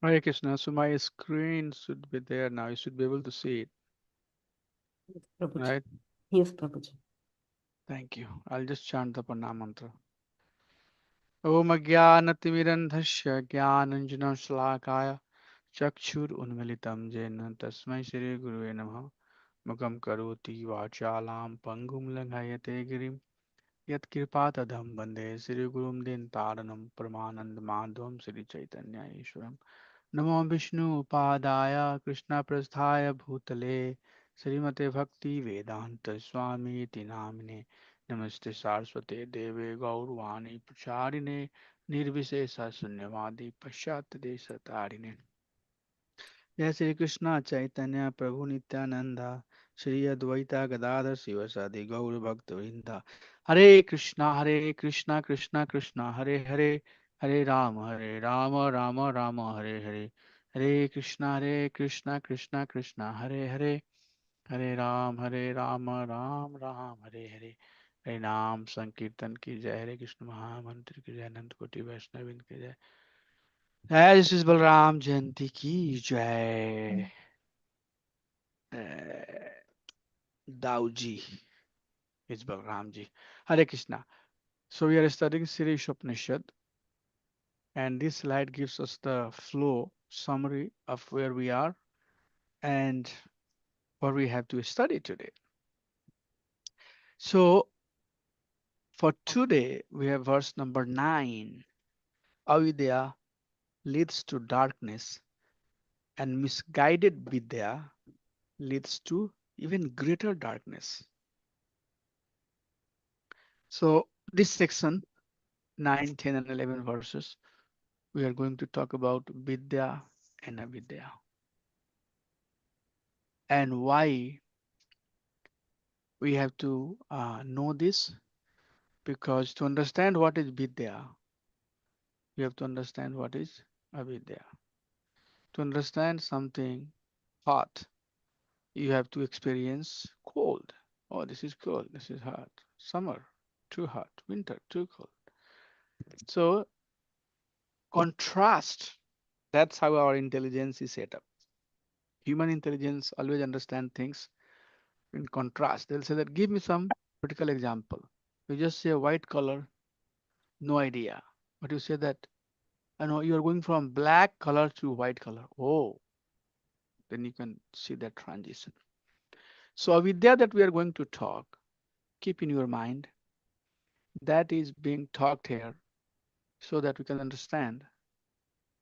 Hare Krishna. So my screen should be there now. You should be able to see it, Yes, Prabhuji. right? Yes, Prabhuji. Thank you. I'll just chant the Pranam mantra. Om Ajnanatimirandhasya Jnananjana Shalakaya Chakshur Unmilitam Jena Tasmai Shri Gurave Namah Mukam Karoti Vachalam Pangum Langhayate Girim Yat Kirpatadham Bande Shri Gurum Din Taranam Paramanand Madhvam Shri Chaitanya Ishwaram Namo Vishnu Padaya Krishna Prasthaya Bhutale Srimate Bhakti Vedanta Swami Iti Namine Namaste Saraswate Deve Gaurvani Pracharine Nirvishesha Sunyavadi Pashat Desatarine Jai Shri Krishna Chaitanya Prabhu Nityananda Shri Advaita Gadadhar Sivasadi Gaur Bhakta Vrinda Hare Krishna Hare Krishna Krishna Krishna Hare Hare Hare Rama Rama Rama Hare Hare Hare Krishna Krishna Krishna Hare Hare Hare Rama Ram Ram Hare Hare Hare Naam Sankirtan ki Jai Hare Krishna Mahamantra ki Jai Anant Koti Vaishnavin ki Jai Jai Shri Balram Jayanti ki Jai Dauji is Balramji. Hare Krishna. So we are studying Sri Upanishad, and this slide gives us the flow summary of where we are and what we have to study today. So for today, we have verse number 9. Avidya leads to darkness, and misguided Vidya leads to even greater darkness. So this section, 9, 10, and 11 verses, we are going to talk about Vidya and Avidya and why we have to know this, because to understand what is Vidya, you have to understand what is Avidya. To understand something hot, you have to experience cold. Oh, this is cold, this is hot. Summer, too hot. Winter, too cold. So, contrast. That's how our intelligence is set up. Human intelligence always understand things in contrast. They'll say that give me some critical example. You just say a white color, no idea. But you say that I know you are going from black color to white color. Oh, then you can see that transition. So avidya that we are going to talk, keep in your mind that is being talked here so that we can understand,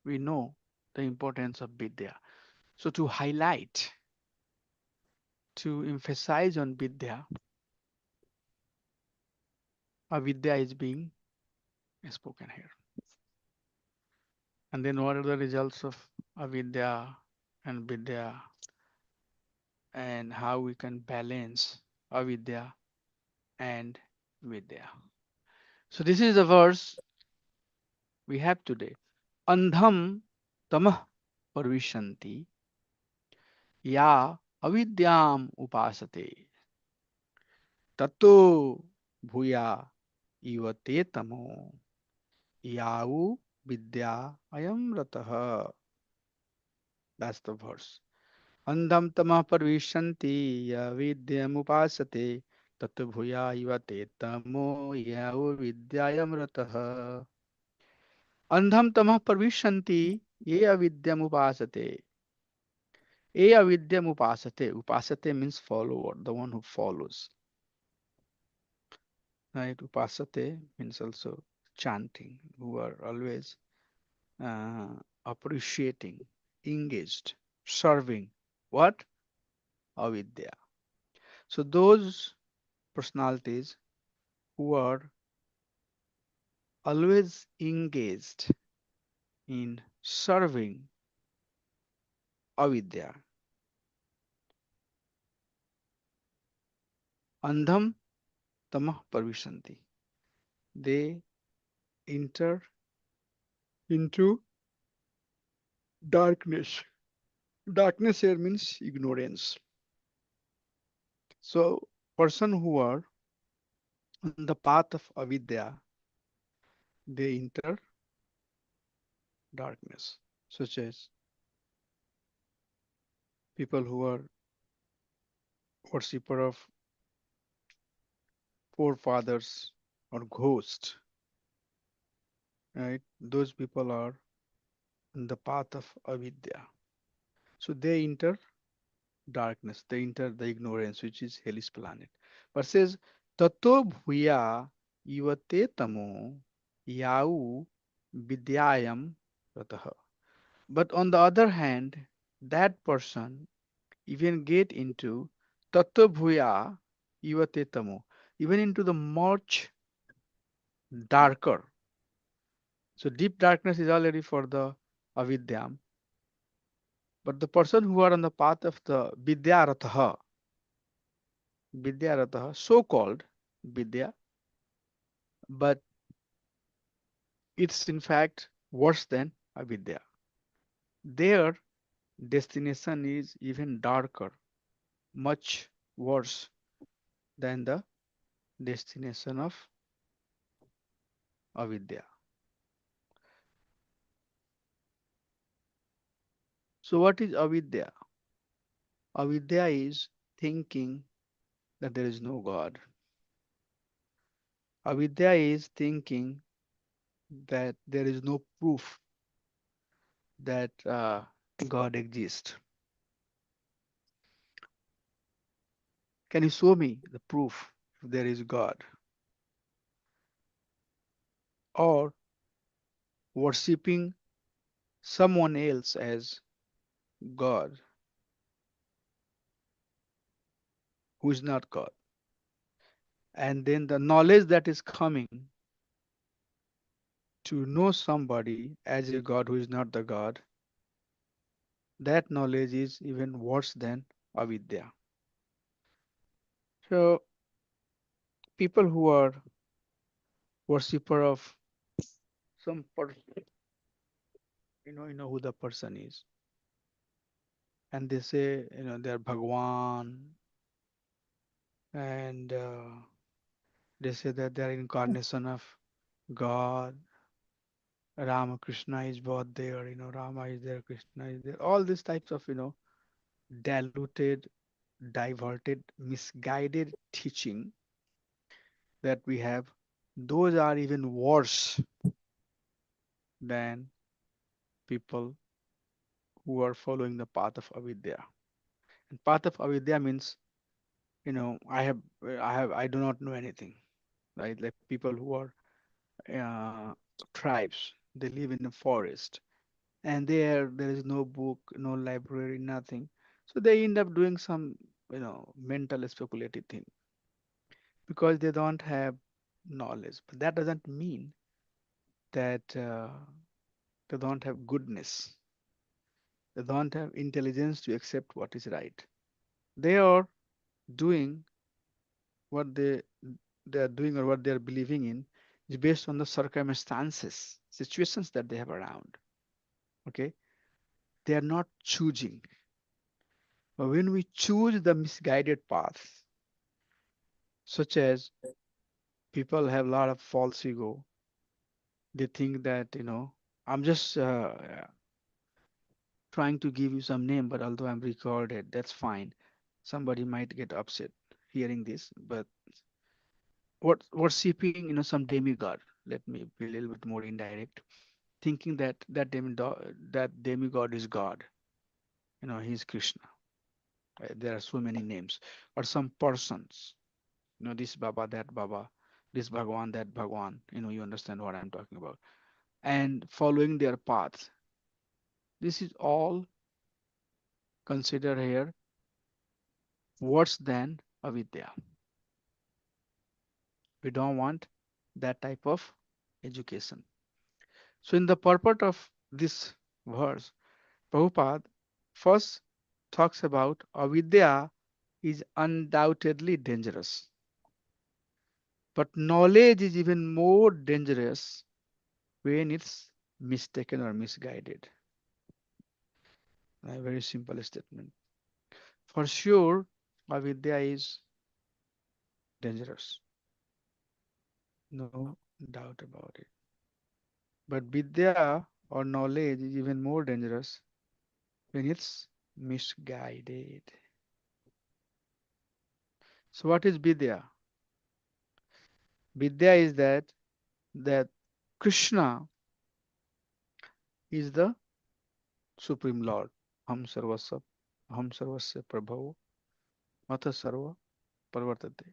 we know the importance of vidya. So to highlight, to emphasize on vidya, avidya is being spoken here. And then what are the results of avidya and vidya, and how we can balance avidya and vidya. So this is the verse we have today. Andham tamah parvishanti ya avidyam upasate tato bhuya ivate tamo yau vidya ayam ratah. That's the verse. Andham tamah parvishanti ya vidyam upasate tato bhuya ivate tamo yau vidyayam ratah. Andham tamah parvishanti ye avidyam upasate. E avidyam upasate. Upasate means follower, the one who follows. Right? Upasate means also chanting, who are always appreciating, engaged, serving. What? Avidya. So those personalities who are always engaged in serving avidya. Andham tamah parvishanti. They enter into darkness. Darkness here means ignorance. So, person who are on the path of avidya, they enter darkness. such as people who are worshipper of forefathers or ghosts, right? Those people are in the path of avidya. So they enter darkness, they enter the ignorance, which is hellish planet. But says, Tato bhuya ivate tamo yau vidyayam rataha. But on the other hand, that person even get into Tato bhuya ivate tamo, even into the much darker. So deep darkness is already for the avidyam. But the person who are on the path of the Vidyaratha, so-called Vidya, but it's in fact worse than avidya. Their destination is even darker, much worse than the destination of avidya. So what is avidya? Avidya is thinking that there is no God. Avidya is thinking that there is no proof that God exists. Can you show me the proof if there is God? Or worshipping someone else as God who is not God. And then the knowledge that is coming to know somebody as a God who is not the God, that knowledge is even worse than avidya. So people who are worshipper of some person, you know who the person is, and they say, they're Bhagwan, and they say that they're incarnation of God. Ramakrishna is both there, Rama is there, Krishna is there. All these types of, diluted, diverted, misguided teaching that we have, those are even worse than people who are following the path of avidya. And path of avidya means, I do not know anything, right? Like people who are uh, tribes, they live in the forest, and there is no book, no library, nothing. So they end up doing some, mental speculative thing because they don't have knowledge. But that doesn't mean that they don't have goodness. They don't have intelligence to accept what is right. They are doing what they are doing or what they are believing in is based on the circumstances, situations that they have around. Okay, they are not choosing. But when we choose the misguided path, such as people have a lot of false ego, they think that I'm just trying to give you some name, but although I'm recorded, that's fine. Somebody might get upset hearing this, but what worshipping, some demigod. Let me be a little bit more indirect, thinking that that demigod is God. He's Krishna. There are so many names, or some persons. This Baba, that Baba, this Bhagwan, that Bhagwan. You understand what I'm talking about. And following their path. This is all considered here worse than avidya. We don't want that type of education. So, in the purport of this verse, Prabhupada first talks about avidya is undoubtedly dangerous, but knowledge is even more dangerous when it's mistaken or misguided. A very simple statement. For sure, avidya is dangerous, no doubt about it. But vidya or knowledge is even more dangerous when it's misguided. So what is Vidya? Vidya is that Krishna is the Supreme Lord. Ham sarvasya prabhavo mata sarva parvartate.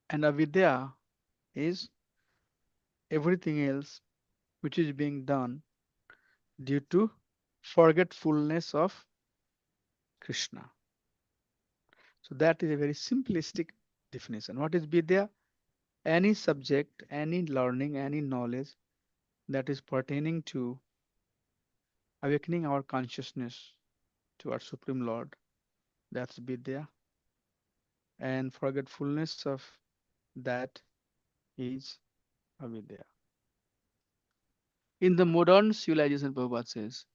And avidya is everything else which is being done due to forgetfulness of Krishna. So that is a very simplistic definition. What is Vidya? Any subject, any learning, any knowledge that is pertaining to awakening our consciousness to our Supreme Lord. That's Vidya. And forgetfulness of that is avidya. In the modern civilization, Prabhupada says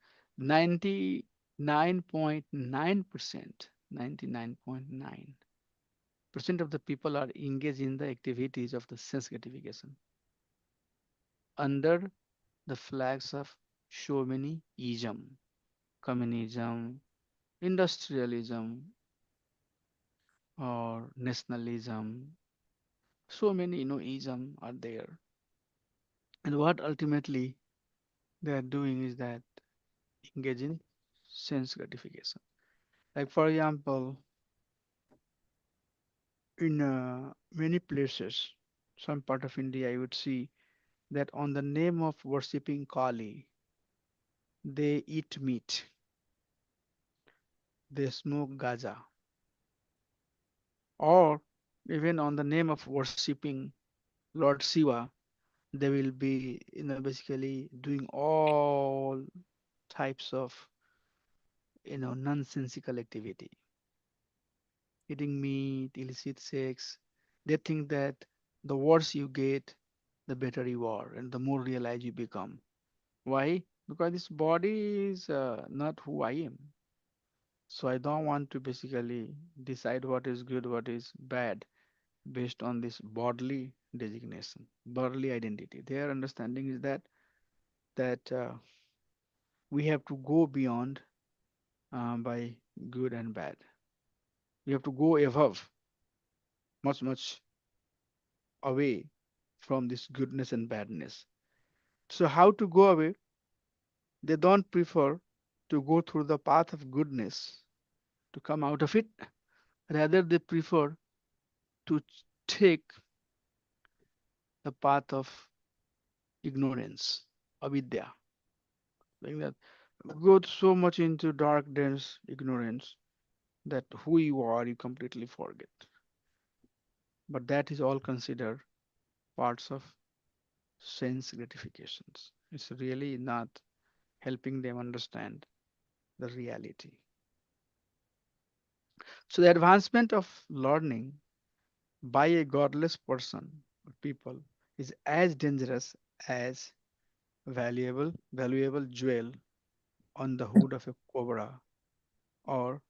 99.9%, 99.9% of the people are engaged in the activities of the sense gratification under the flags of so many ism, communism, industrialism, or nationalism. So many, ism are there. And what ultimately they are doing is that engage in sense gratification. Like for example, in many places, some part of India, you would see that on the name of worshipping Kali, they eat meat, they smoke gaja, or even on the name of worshipping Lord Shiva, they will be, basically doing all types of, nonsensical activity, eating meat, illicit sex. They think that the worse you get, the better you are, and the more realized you become. Why? Because this body is not who I am. So I don't want to basically decide what is good, what is bad based on this bodily designation, bodily identity. Their understanding is that we have to go beyond by good and bad. We have to go above, much much away from this goodness and badness. So how to go away? They don't prefer to go through the path of goodness to come out of it. Rather, they prefer to take the path of ignorance, avidya, like that. Go so much into dark, dense ignorance that who you are, you completely forget. But that is all considered parts of sense gratifications. It's really not helping them understand the reality. So, the advancement of learning by a godless person or people is as dangerous as valuable jewel on the hood of a cobra or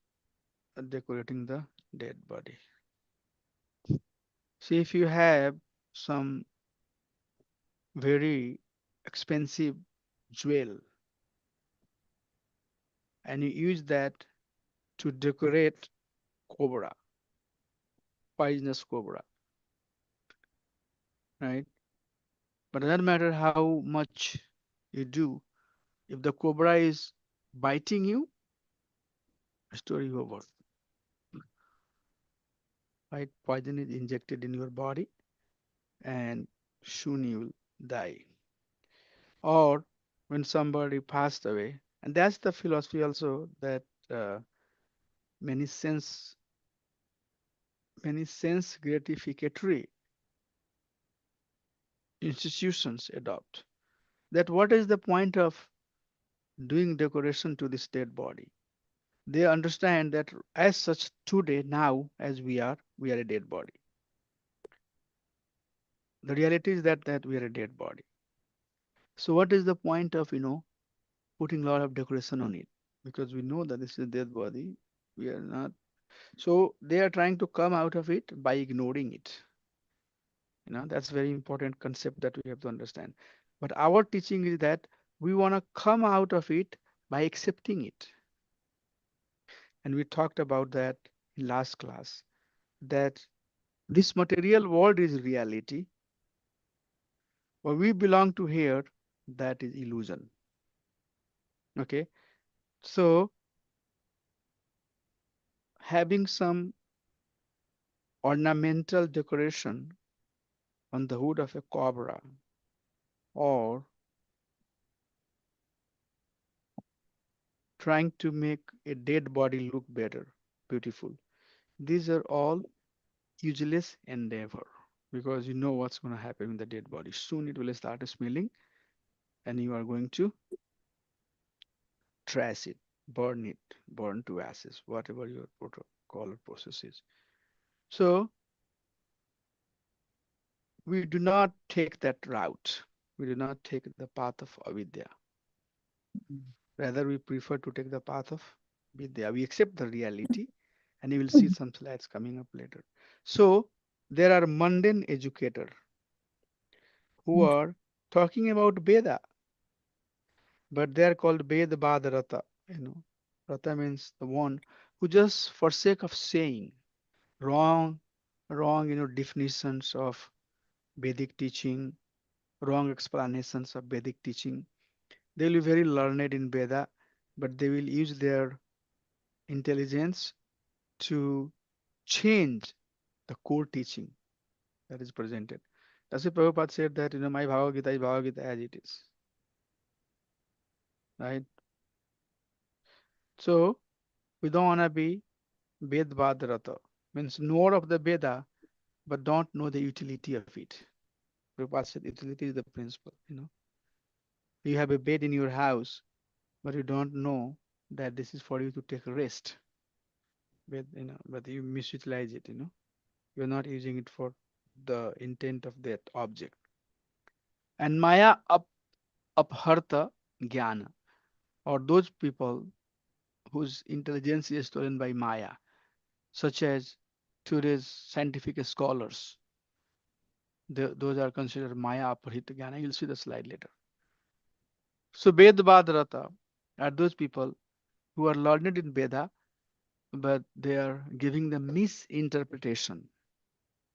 decorating the dead body. See, if you have some very expensive jewel and you use that to decorate cobra, poisonous cobra, right? But it doesn't matter how much you do, if the cobra is biting you, story over, right? Poison is injected in your body and soon you will die. Or when somebody passed away, and that's the philosophy also that uh, many sense many sense gratificatory institutions adopt. That what is the point of doing decoration to this dead body? They understand that as such today, now as we are a dead body. The reality is that we are a dead body. So what is the point of putting a lot of decoration on it? Because we know that this is a dead body. We are not. So they are trying to come out of it by ignoring it. That's very important concept that we have to understand. But our teaching is that we want to come out of it by accepting it. And we talked about that in last class, that this material world is reality. What we belong to here, that is illusion. Okay. So having some ornamental decoration on the hood of a cobra, or trying to make a dead body look better, beautiful. These are all useless endeavor, because you know what's going to happen with the dead body. Soon it will start smelling and you are going to trash it, burn to ashes, whatever your protocol or process is. So we do not take that route. We do not take the path of avidya. Rather, we prefer to take the path of vidya. We accept the reality, and you will see some slides coming up later. So there are mundane educators who are talking about Veda, but they are called Ved Bad Rata. Rata means the one who just for sake of saying wrong, definitions of Vedic teaching, wrong explanations of Vedic teaching. They will be very learned in Veda, but they will use their intelligence to change the core teaching that is presented. That's why Prabhupada said that, my Bhagavad Gita is Bhagavad Gita as it is, right? So we don't want to be Ved Rata, means knower of the Veda, but don't know the utility of it. Prabhupada said utility is the principle. You have a bed in your house, but you don't know that this is for you to take a rest. But you misutilize it. You're not using it for the intent of that object. And Maya Apharta Jnana, or those people whose intelligence is stolen by Maya, such as today's scientific scholars. Those are considered Maya Aparhita Jnana. You'll see the slide later. So Vedvadrata are those people who are learned in Veda, but they are giving the misinterpretation.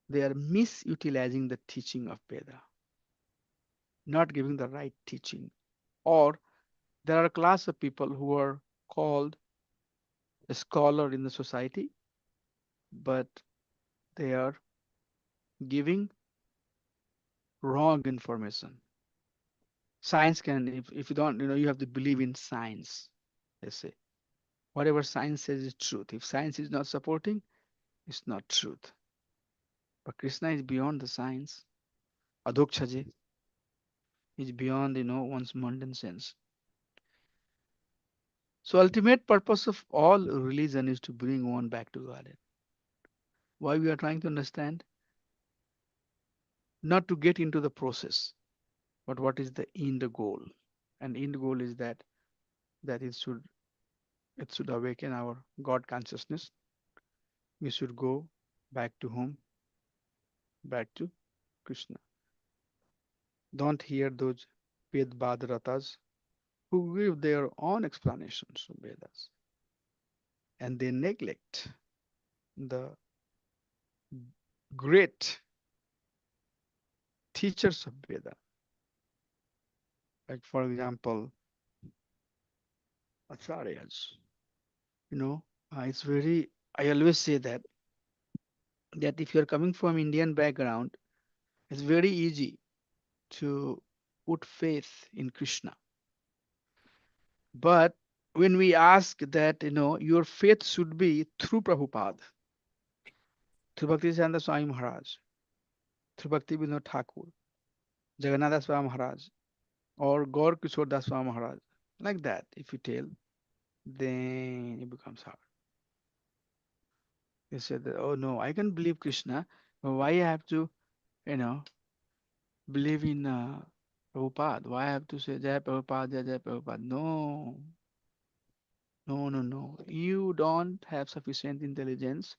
They are misutilizing the teaching of Veda, not giving the right teaching. Or there are a class of people who are called a scholar in the society, but they are giving wrong information. Science can, if you don't, you have to believe in science. They say whatever science says is truth. If science is not supporting, it's not truth. But Krishna is beyond the science. Adokchaje is beyond, one's mundane sense. So ultimate purpose of all religion is to bring one back to Godhead. Why we are trying to understand? Not to get into the process, but what is the end goal? And end goal is that it should awaken our God consciousness. We should go back to home, back to Krishna. Don't hear those Ved Ratas who give their own explanations of Vedas, and they neglect the great teachers of Veda. Like for example, Acharyas. You know, it's very. I always say that if you're coming from Indian background, it's very easy to put faith in Krishna. But when we ask that, your faith should be through Prabhupada, through Bhakti Siddhanta Swami Maharaj, through Bhakti Vinod Thakur, Jagannath Swami Maharaj, or Gaur Kishore Das Swami Maharaj, like that, if you tell, then it becomes hard. You say that, oh no, I can believe Krishna, but why I have to, you know, believe in Prabhupada? Why I have to say Jai Prabhupada, Jai Jai Prabhupada? No, no, no, no. You don't have sufficient intelligence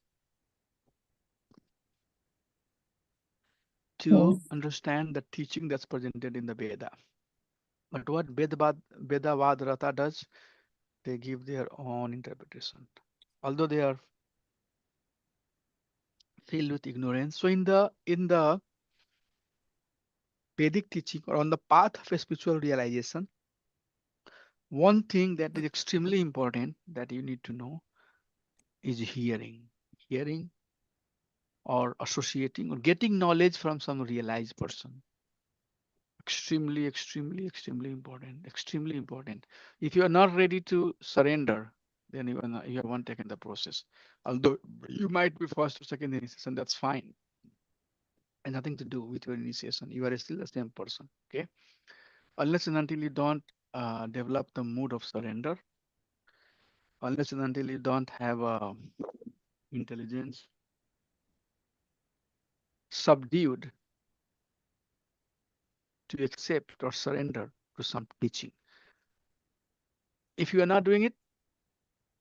to understand the teaching that's presented in the Veda. But what Vedavad Ratha does, they give their own interpretation. Although they are filled with ignorance. So in the Vedic teaching or on the path of a spiritual realization, one thing that is extremely important that you need to know is hearing. Hearing or associating or getting knowledge from some realized person. Extremely, extremely, extremely important. Extremely important. If you are not ready to surrender, then you haven't taken the process. Although you might be first or second initiation, that's fine. And nothing to do with your initiation. You are still the same person. Okay. Unless and until you don't develop the mood of surrender, unless and until you don't have intelligence subdued to accept or surrender to some teaching. If you are not doing it,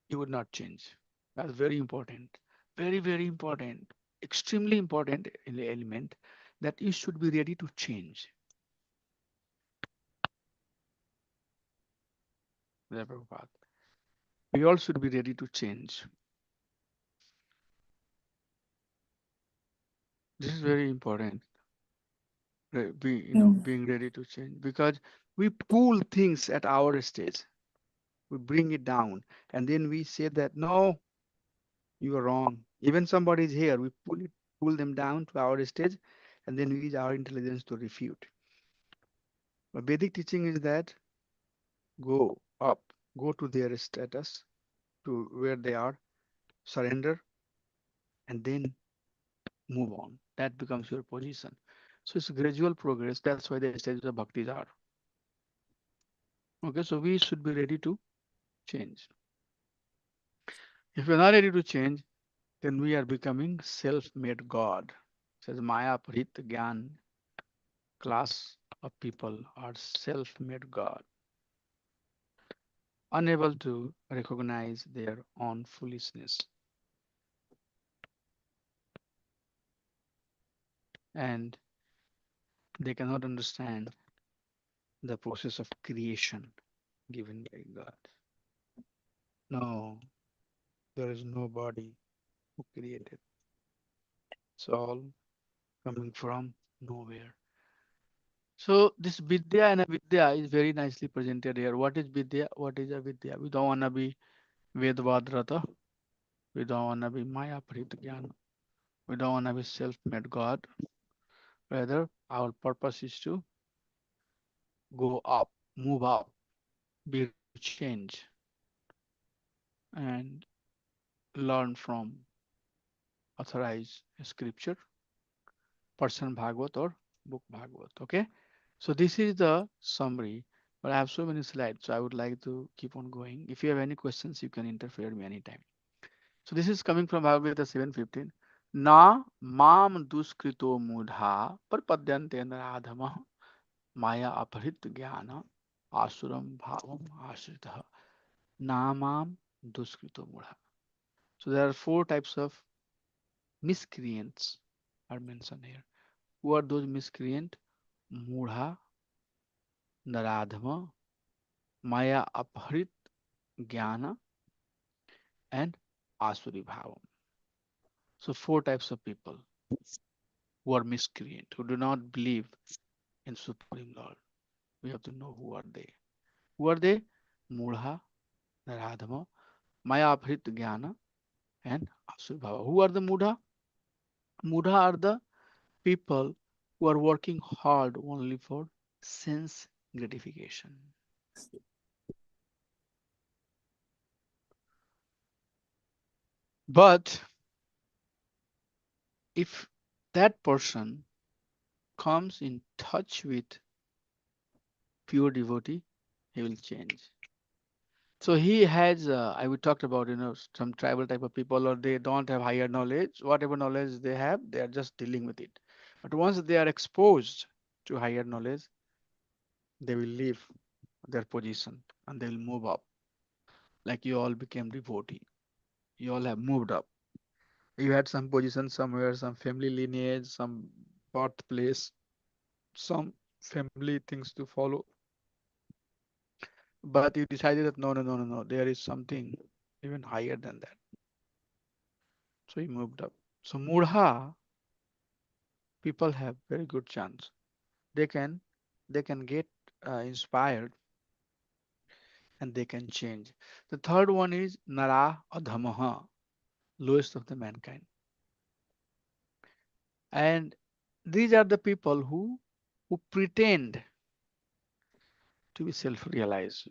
you would not change. That's very important. Very, very important. Extremely important element that you should be ready to change. We all should be ready to change. This is very important. Being ready to change because we pull things at our stage. We bring it down, and then we say that no, you are wrong. Even somebody is here, we pull them down to our stage, and then we use our intelligence to refute. But Vedic teaching is that go up, go to their status, to where they are, surrender, and then move on. That becomes your position. So it's gradual progress. That's why the stages of bhaktis are. Okay, so we should be ready to change. If we're not ready to change, then we are becoming self-made God. It says Maya Prit Gyan class of people are self-made God, unable to recognize their own foolishness, and they cannot understand the process of creation given by God. No, there is nobody who created. It's all coming from nowhere. So this Vidya and Avidya is very nicely presented here. What is Vidya? What is Avidya? We don't want to be Vedvadrata. We don't want to be Maya Prit Gyan. We don't want to be self-made God. Rather, our purpose is to go up, move up, be ready to change, and learn from authorized scripture, person Bhagavad or book Bhagavad. Okay, so this is the summary. But I have so many slides, so I would like to keep on going. If you have any questions, you can interfere me anytime. So this is coming from Bhagavad Gita 7:15. Na mam duskrito mudha parpadyante naradhamah maya aparit jnana asuram bhavam ashritaha namam duskrito mudha. So there are four types of miscreants are mentioned here. Who are those miscreant? Mudha, Naradhama, Maya Apharit, Jnana, and Asuri Bhavam. So four types of people who are miscreant, who do not believe in Supreme Lord. We have to know who are they. Who are they? Mudha, Naradhama, Maya Apharit, Jnana, and Asuri Bhava. Who are the Mudha? Mudha are the people who are working hard only for sense gratification. But if that person comes in touch with pure devotee, he will change. So he has, I would talked about, some tribal type of people, or they don't have higher knowledge. Whatever knowledge they have, they are just dealing with it. But once they are exposed to higher knowledge, they will leave their position and they will move up. Like you all became devotee. You all have moved up. You had some position somewhere, some family lineage, some birthplace, some family things to follow. But you decided that no, no, no, no, no, there is something even higher than that. So you moved up. So Mudha people have very good chance. They can they can get inspired and they can change. The third one is Nara Adhamaha, lowest of the mankind. And these are the people who pretend to be self-realized.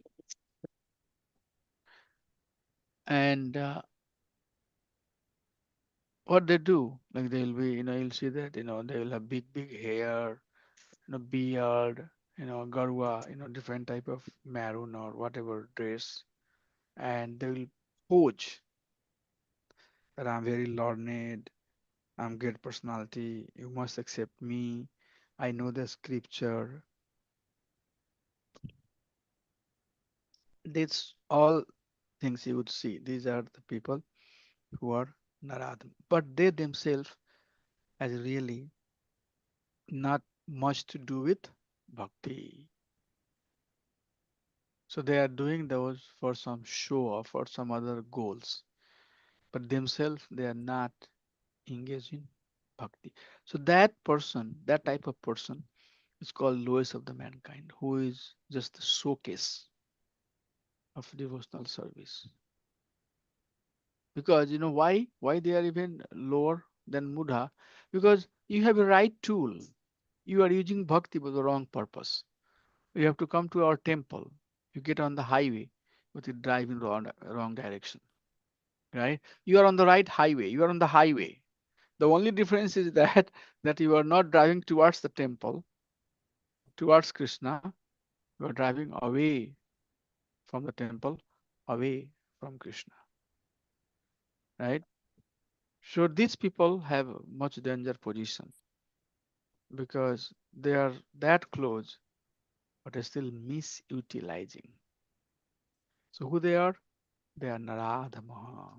And what they do, like they'll be, you'll see that, they will have big, big hair, beard, garwa, different type of maroon or whatever dress, and they will pose that I'm very learned, I'm great personality, you must accept me, I know the scripture. These all things you would see. These are the people who are Naradam. But they themselves has really not much to do with bhakti. So they are doing those for some show or for some other goals. But themselves they are not engaged in bhakti. So that person, that type of person is called lowest of the mankind, who is just the showcase of devotional service. Because why they are even lower than Mudha? Because you have a right tool. You are using bhakti for the wrong purpose. You have to come to our temple. You get on the highway, but you drive in wrong direction. Right? You are on the right highway. You are on the highway. The only difference is that that you are not driving towards the temple, towards Krishna. You are driving away from the temple, away from Krishna. Right? So these people have a much danger position because they are that close but are still misutilizing. So who they are? They are Naradhamaha,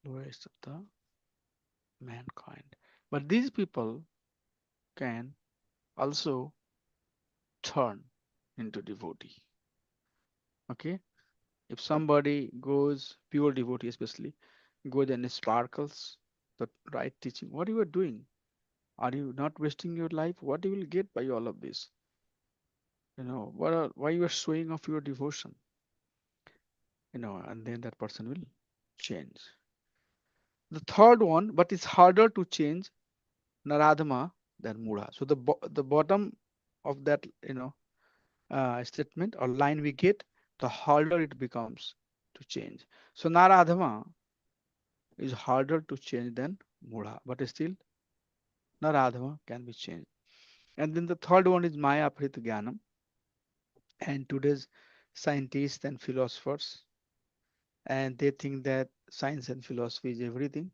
lowest of the mankind. But these people can also turn into devotee. Okay? If somebody goes, pure devotee especially, goes and sparkles the right teaching, what you are doing? Are you not wasting your life? What you will get by all of this? Why you are showing off your devotion? And then that person will change. The third one, but it's harder to change Naradhama than Mudha. So the bottom of that statement or line we get, the harder it becomes to change. So Naradhama is harder to change than Mudha, but still Naradhama can be changed. And then the third one is Maya Aphrita Jnanam. And today's scientists and philosophers, and they think that science and philosophy is everything.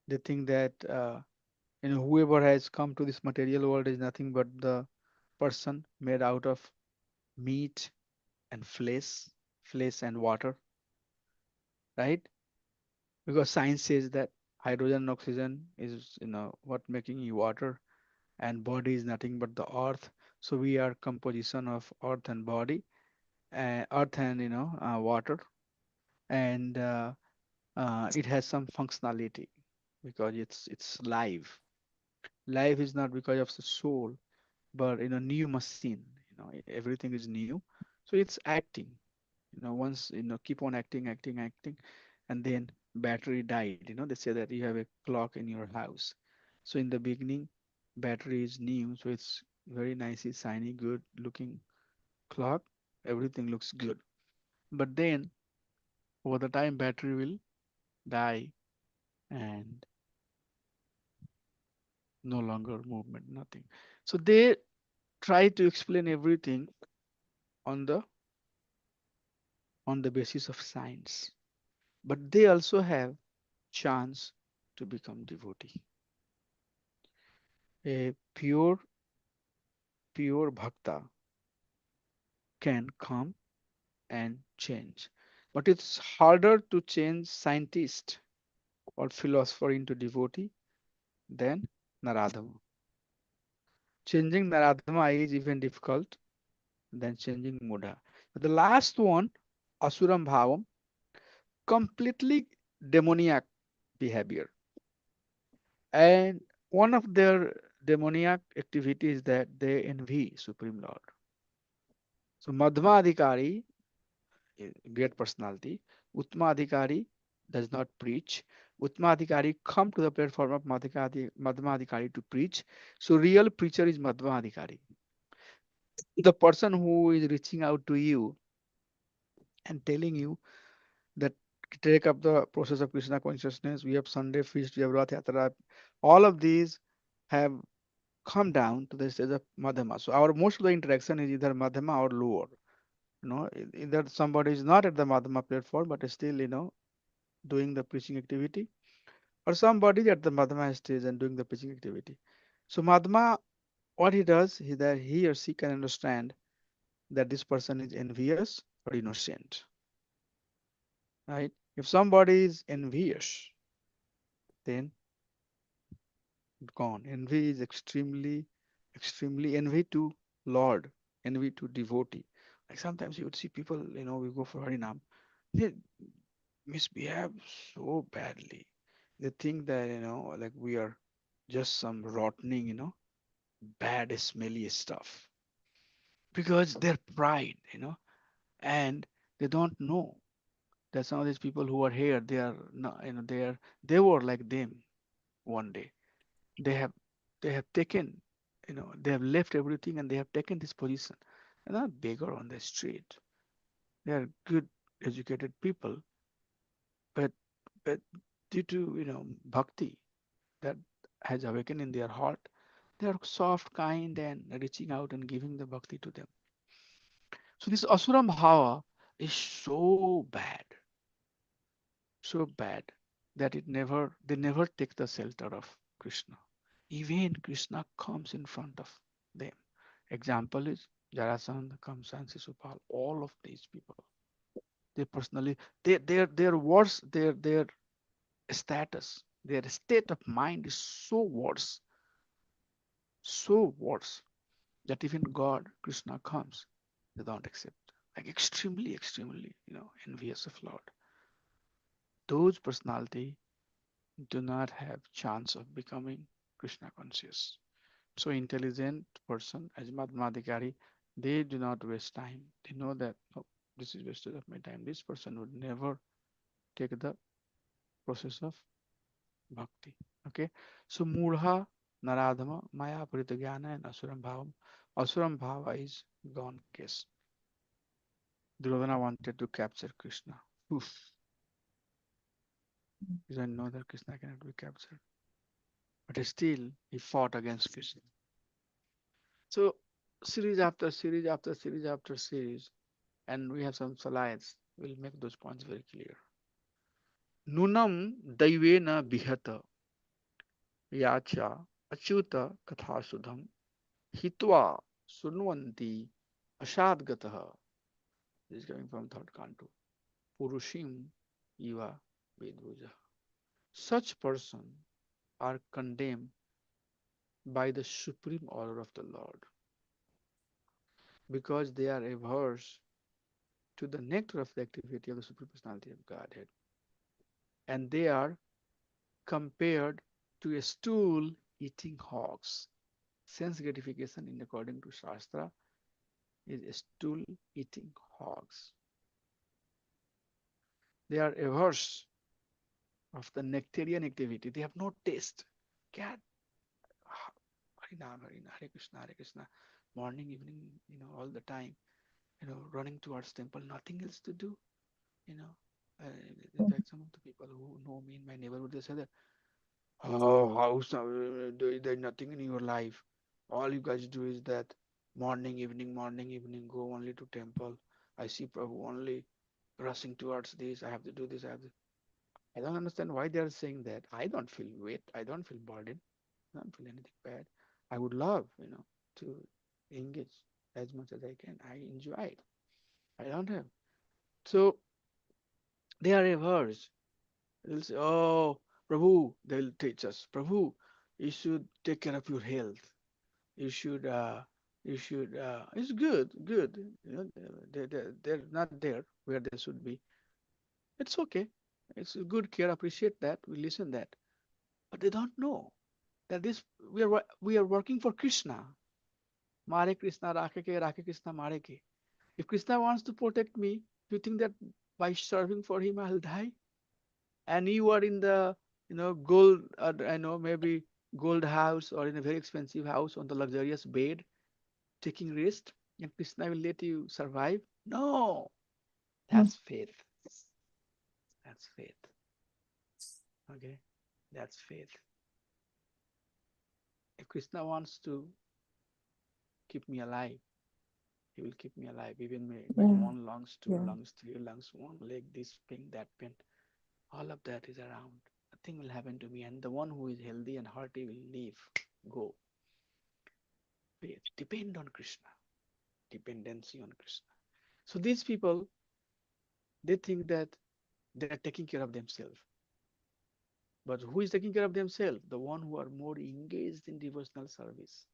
They think that whoever has come to this material world is nothing but the person made out of meat and flesh and water, right? Because science says that hydrogen and oxygen is what making you water, and body is nothing but the earth. So we are composition of earth and body, earth and water, and it has some functionality because it's live. Life is not because of the soul, but in a new machine, everything is new, so it's acting. Once keep on acting, acting, acting, and then battery died. They say that you have a clock in your house. So in the beginning, battery is new, so it's very nicely shiny, good looking clock. Everything looks good, but then over the time, battery will die and no longer movement, nothing. So they try to explain everything on the basis of science, but they also have chance to become devotee. A pure bhakta can come and change, but it's harder to change scientist or philosopher into devotee than Naradhama. Changing Naradhama is even difficult than changing Mudha. The last one, Asuram Bhavam, completely demoniac behavior. And one of their demoniac activities that they envy Supreme Lord. So Madhma Adhikari, great personality. Uttama Adhikari does not preach. Uttama Adhikari come to the platform of Madhma Adhikari to preach. So real preacher is Madhma Adhikari. The person who is reaching out to you and telling you that take up the process of Krishna consciousness. We have Sunday feast, we have Rath Yatra. All of these have come down to the stage of Madhama. So our most of the interaction is either Madhama or lower. Either somebody is not at the Madhama platform but is still, doing the preaching activity, or somebody is at the Madhama stage and doing the preaching activity. So Madhama, what he does is that he or she can understand that this person is envious or innocent, right? If somebody is envious, then gone. Envy is extremely envy to Lord, envy to devotee. Like sometimes you would see people, we go for Harinam, they misbehave so badly. They think that, like we are just some rotting, bad, smelly stuff. Because their pride, and they don't know that some of these people who are here, they are not, they were like them one day. They have they have taken, they have left everything and they have taken this position. They're not beggar on the street. They are good educated people, but but due to bhakti that has awakened in their heart, they are soft, kind, and reaching out and giving the bhakti to them. So this Asuram Bhava is so bad that they never take the shelter of Krishna. Even Krishna comes in front of them. Example is Jarasandha, Kamsa, and Sisupal. All of these people, they personally, their worse, their status, their state of mind is so worse that even God, Krishna comes, they don't accept. Like extremely, envious of Lord. Those personality do not have chance of becoming Krishna conscious. So intelligent person as Madhmadikari, they do not waste time. They know that, oh, this is wasted of my time. This person would never take the process of bhakti. Okay. So Mudha, Naradhama, Maya, Paritagana, and Asuram Bhavam. Asuram Bhava is gone case. Duryodhana wanted to capture Krishna. Oof. He didn't know that Krishna cannot be captured. But still, he fought against Krishna. So, series after series after series after series, and we have some slides, will make those points very clear. Nunam daivena bihata yacha achyuta kathasudham hitva sunwanti ashadgataha. This is coming from third canto. Purushim iva vedvuja. Such persons are condemned by the supreme order of the Lord because they are averse to the nectar of the activity of the Supreme Personality of Godhead. And they are compared to a stool eating hogs. Sense gratification, in according to Shastra, is a stool eating hogs. They are averse of the nectarian activity. They have no taste. Cat, Hare Krishna, morning, evening, all the time, running towards temple, nothing else to do, you know. Uh, in fact, some of the people who know me in my neighborhood, they say that, oh, how's there's nothing in your life. All you guys do is that morning, evening, go only to temple. I see Prabhu only rushing towards this. I have to do this. I don't understand why they are saying that. I don't feel weight. I don't feel burden. I don't feel anything bad. I would love, to engage as much as I can. I enjoy it. I don't have. So they are averse. They'll say, oh, Prabhu, they'll teach us, Prabhu, You should take care of your health. You should it's good. You know, they're not there where they should be. It's okay. It's a good care. Appreciate that. We listen that, but they don't know that this we are working for Krishna. Mare Krishna Rakhe Krishna Mare ke. If Krishna wants to protect me, you think that by serving for him I'll die? And you are in the gold, I know, maybe gold house or in a very expensive house on the luxurious bed, taking rest, and Krishna will let you survive? No, Mm. that's faith. That's faith. Okay, that's faith. If Krishna wants to keep me alive, he will keep me alive. Even my Yeah. one lungs, two Yeah. lungs, three lungs, one leg, this pain, that pain, all of that is around. Nothing will happen to me, and the one who is healthy and hearty will live. Go. Faith. Depend on Krishna. Dependency on Krishna. So these people, they think that they are taking care of themselves. But who is taking care of themselves? The one who are more engaged in devotional service.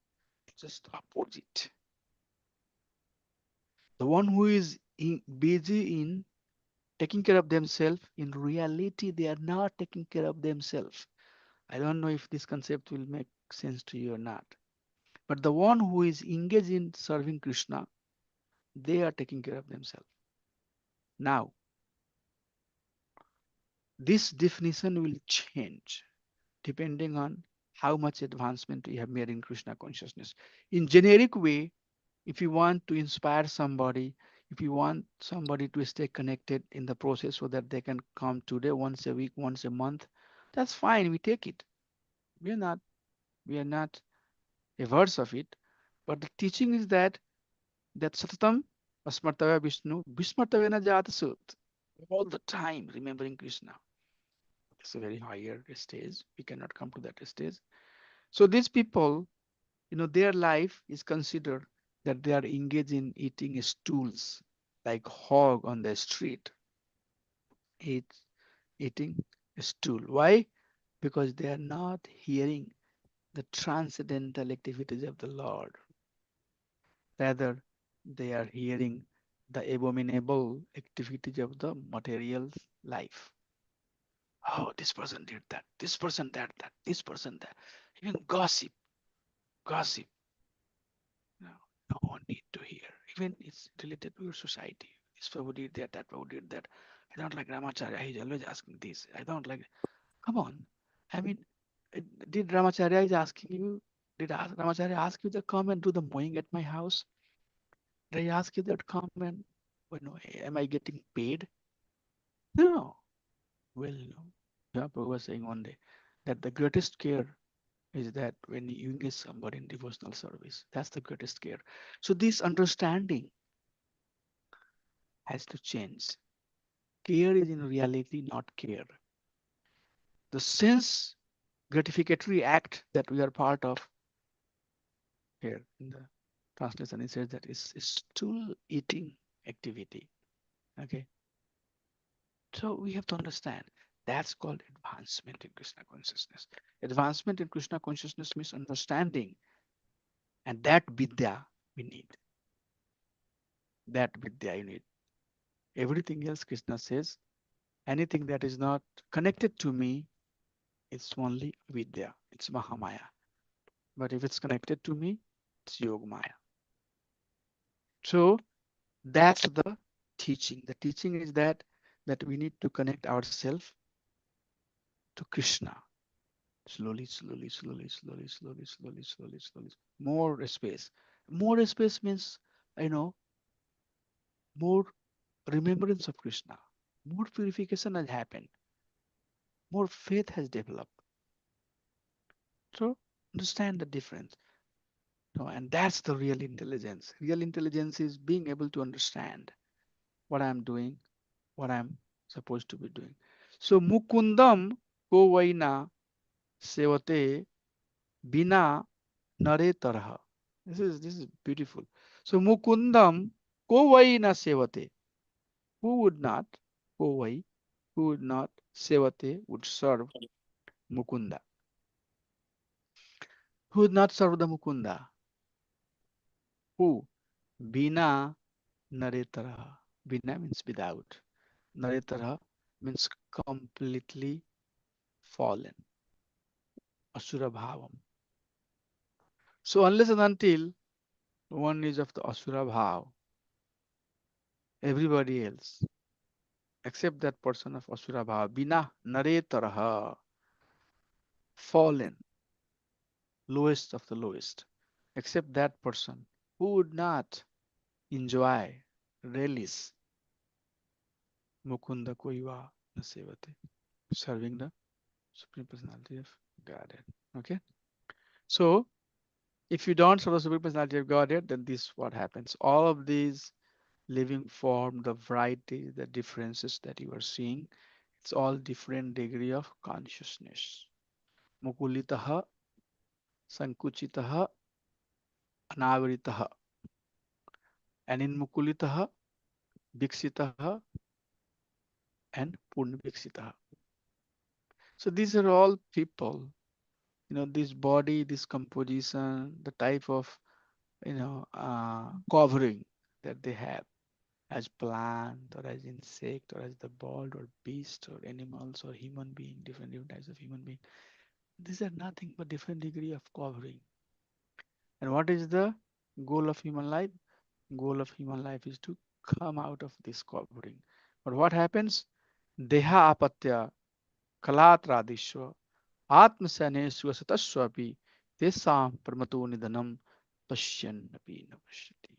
Just opposite. The one who is busy in taking care of themselves, in reality, they are not taking care of themselves. I don't know if this concept will make sense to you or not. But the one who is engaged in serving Krishna, they are taking care of themselves. Now, this definition will change depending on how much advancement we have made in Krishna consciousness. In generic way, if you want to inspire somebody, if you want somebody to stay connected in the process so that they can come today once a week, once a month, that's fine. We take it. We are not we are not averse of it. But the teaching is that Satatam Asmartavya Vishnu Vismartavena Jatasut. All the time remembering Krishna. It's a very higher stage. We cannot come to that stage. So these people, their life is considered that they are engaged in eating stools like hog on the street, eat, eating a stool. Why? Because they are not hearing the transcendental activities of the Lord. Rather, they are hearing the abominable activities of the material life. Oh, this person did that. This person that. This person that. Even gossip. No, no one need to hear. Even it's related to your society. This Prabhu did that, that Prabhu did that. I don't like Ramacharya. He's always asking this. I don't like. Come on. I mean, uh, did Ramacharya is asking you? Ramacharya ask you to come and do the mowing at my house? Did I ask you that come and, am I getting paid? No. Well, yeah, Prabhu was saying one day that the greatest care is that when you engage somebody in devotional service, that's the greatest care. So this understanding has to change. Care is in reality not care. The sense gratificatory act that we are part of here in the translation, it says that is stool eating activity. Okay. So we have to understand that's called advancement in Krishna consciousness. Advancement in Krishna consciousness means understanding, and that vidya we need. That vidya you need. Everything else, Krishna says, anything that is not connected to me, it's only vidya. It's Mahamaya. But if it's connected to me, it's Yogamaya. So that's the teaching. The teaching is that we need to connect ourselves to Krishna. Slowly, slowly, slowly, slowly, slowly, slowly, slowly, slowly. More space. More space means, you know, more remembrance of Krishna. More purification has happened. More faith has developed. So understand the difference. No, and that's the real intelligence. Real intelligence is being able to understand what I'm doing, what I'm supposed to be doing. So Mukundam Kovaina Sevate Bina Nare Tarha. This is beautiful. So Mukundam Kovaina Sevate. Who would not? Kovai, who would not? Sevate would serve Mukunda. Who would not serve the Mukunda? Who? Bina Naretara. Bina means without. Naretara means completely fallen. Asura Bhavam. So unless and until one is of the Asura Bhav, everybody else, except that person of Asura Bhav, Bina Naretaraha, fallen, lowest of the lowest, except that person who would not enjoy, relish Mukunda Koiva Nasevate, serving the Supreme Personality of Godhead. Okay? So, if you don't serve the Supreme Personality of Godhead, then this is what happens. All of these living form, the variety, the differences that you are seeing, it's all different degree of consciousness. Mukulitaha, Sankuchitaha, Anavaritaha. And in Mukulitaha, Viksitaha, and Purnaviksitaha. So these are all people, this body, this composition, the type of, covering that they have as plant or as insect or as the bird or beast or animals or human being, different types of human being. These are nothing but different degree of covering. And what is the goal of human life? Goal of human life is to come out of this covering. But what happens? Deha apatya kalatradishwa atmasyaneswa sataswapi tesam parmato nidanam pashyannapi na pashyati.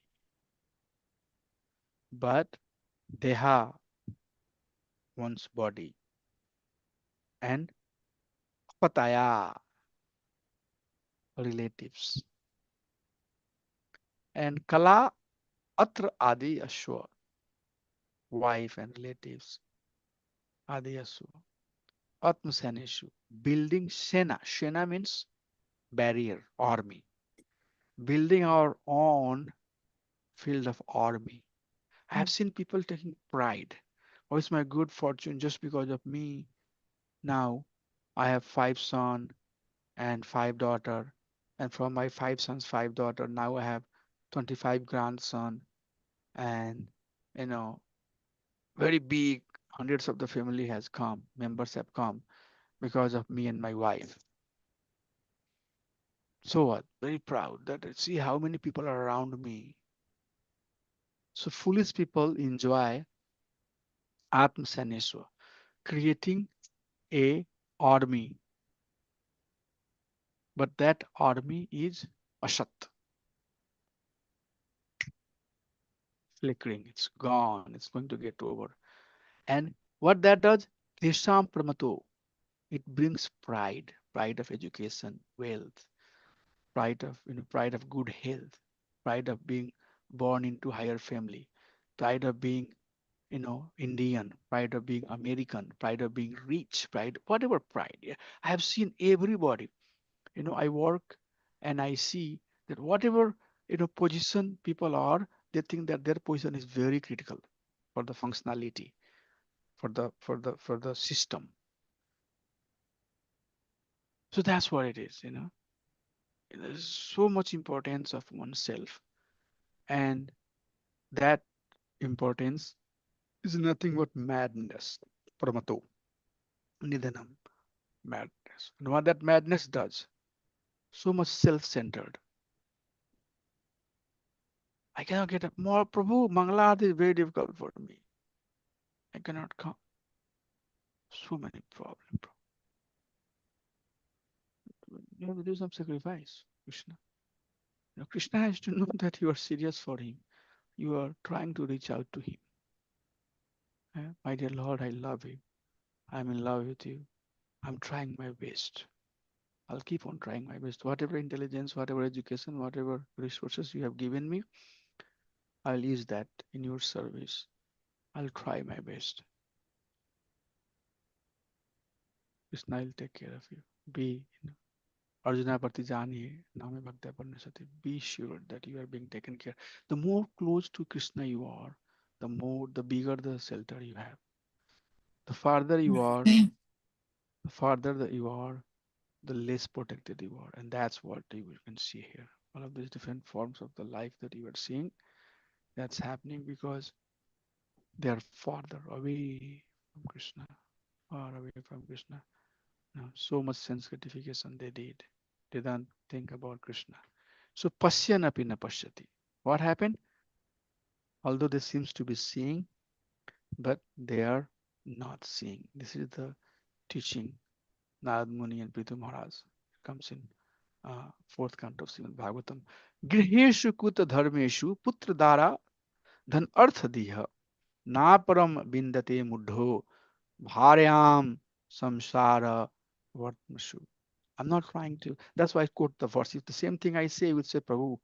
But deha, one's body, and apataya, relatives, and kala atra adi ashwa, wife and relatives, adi ashwa, atmasaneshu, building sena. Sena means barrier, army. Building our own field of army. I have seen people taking pride. Oh, it's my good fortune just because of me. Now I have five sons and five daughters. And from my five sons, five daughters, now I have 25 grandson and you know, very big hundreds of the family has come, members have come because of me and my wife. So what? Very proud that I see how many people are around me. So foolish people enjoy Atma Saneswa, creating a army, but that army is ashat, flickering. It's gone. It's going to get over. And what that does, Desham Pramato, it brings pride, pride of education, wealth, pride of good health, pride of being born into higher family, pride of being, Indian, pride of being American, pride of being rich, pride, whatever pride. Yeah. I have seen everybody. I work and I see that whatever, position people are, they think that their position is very critical for the functionality, for the system. So that's what it is. There's so much importance of oneself, and that importance is nothing but madness. Pramato, Nidanam, madness. And what that madness does, so much self-centered. I cannot get up more. Prabhu, Mangala is very difficult for me. I cannot come. So many problems. You have to do some sacrifice, Krishna. Krishna has to know that you are serious for him. You are trying to reach out to him. My dear Lord, I love you. I'm in love with you. I'm trying my best. I'll keep on trying my best. Whatever intelligence, whatever education, whatever resources you have given me, I'll use that in your service. I'll try my best. Krishna will take care of you. Be Arjuna Partijani, Name Bhakta Parnasati. Be sure that you are being taken care. The more close to Krishna you are, the bigger the shelter you have. The farther you are, the farther that you are, the less protected you are. And that's what you can see here. All of these different forms of the life that you are seeing, that's happening because they are farther away from Krishna, far away from Krishna. Now, so much sensitification they did. They don't think about Krishna. So pasyanapi na pashyati. What happened? Although they seems to be seeing, but they are not seeing. This is the teaching Narad Muni and Prithu Maharaj comes in fourth canto of Srimad Bhagavatam. Griheshu kuta dharmeshu putra dara dhan artha diha na param bindate mudho bharyam samsara vartmashu. I'm not trying to. That's why I quote the verse. If the same thing I say, would say, Prabhu,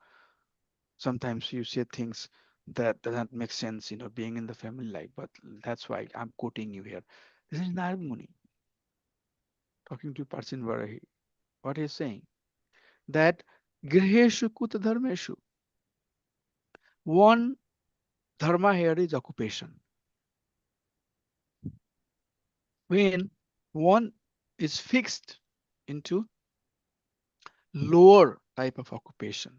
sometimes you say things that doesn't make sense, being in the family life. But that's why I'm quoting you here. This is Narad Muni talking to Parsin Varahi. What he's saying that griheshu kuta dharmeshu. One dharma here is occupation. When one is fixed into lower type of occupation,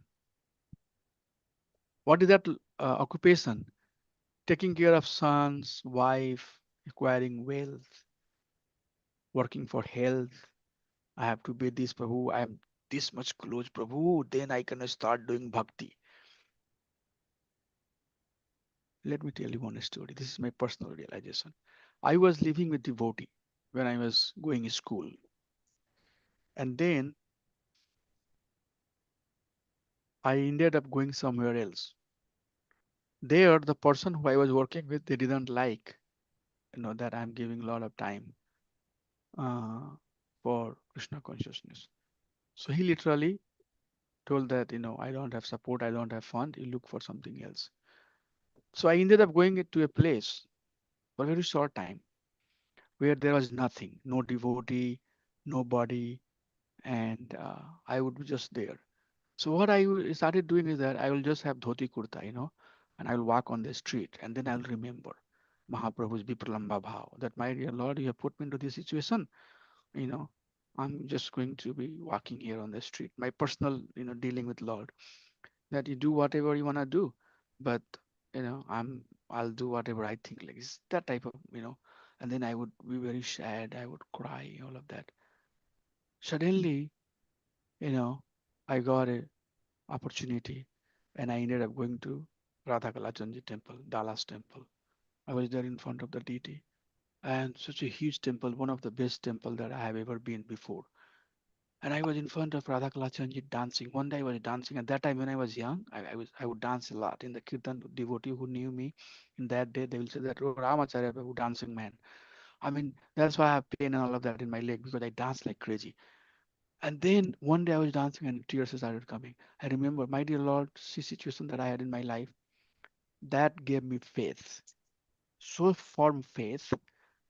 what is that occupation? Taking care of sons, wife, acquiring wealth, working for health. I have to be this Prabhu. I am this much close Prabhu. Then I can start doing bhakti. Let me tell you one story. This is my personal realization. I was living with devotee when I was going to school. And then I ended up going somewhere else. There, the person who I was working with, they didn't like, that I'm giving a lot of time uh, for Krishna consciousness. So he literally told that, I don't have support, I don't have fund, you look for something else. So I ended up going to a place for a very short time where there was nothing, no devotee, nobody, and I would be just there. So what I started doing is that I will just have dhoti kurta, and I will walk on the street, and then I'll remember Mahaprabhu's Vipralamba Bhav, that my dear Lord, you have put me into this situation, you know, I'm just going to be walking here on the street. My personal, dealing with Lord, that you do whatever you want to do, but I'll do whatever I think like it's that type of, and then I would be very sad, I would cry, all of that. Suddenly, you know, I got a opportunity and I ended up going to Radha Kalachandji temple, Dallas temple. I was there in front of the deity and such a huge temple, one of the best temple that I have ever been before. And I was in front of Radha Kalachandji dancing. One day I was dancing. At that time when I was young, I would dance a lot. In the Kirtan devotee who knew me in that day, they will say that, oh, Ramacharya Prabhu, dancing man. I mean, that's why I have pain and all of that in my leg because I dance like crazy. And then one day I was dancing and tears started coming. I remember, my dear Lord, see situation that I had in my life, that gave me faith, so firm faith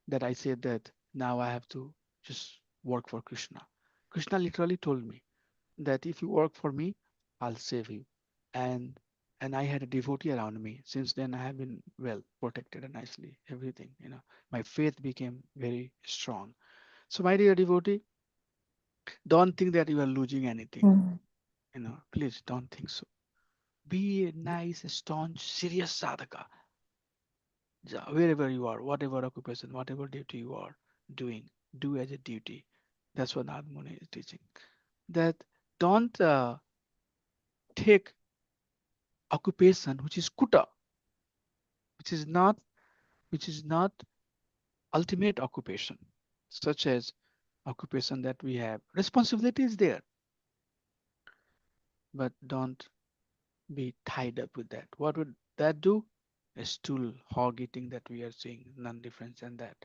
that I said that now I have to just work for Krishna. Krishna literally told me that if you work for me, I'll save you. And and I had a devotee around me. Since then, I have been well protected and nicely everything. My faith became very strong. So, my dear devotee, don't think that you are losing anything. Mm. Please don't think so. Be a nice, staunch, serious sadhaka. Wherever you are, whatever occupation, whatever duty you are doing, do as a duty. That's what Nadmuni is teaching. That don't take occupation which is kuta, which is not which is not ultimate occupation, such as occupation that we have. Responsibility is there, but don't be tied up with that. What would that do? A stool hog eating that we are seeing, none difference than that.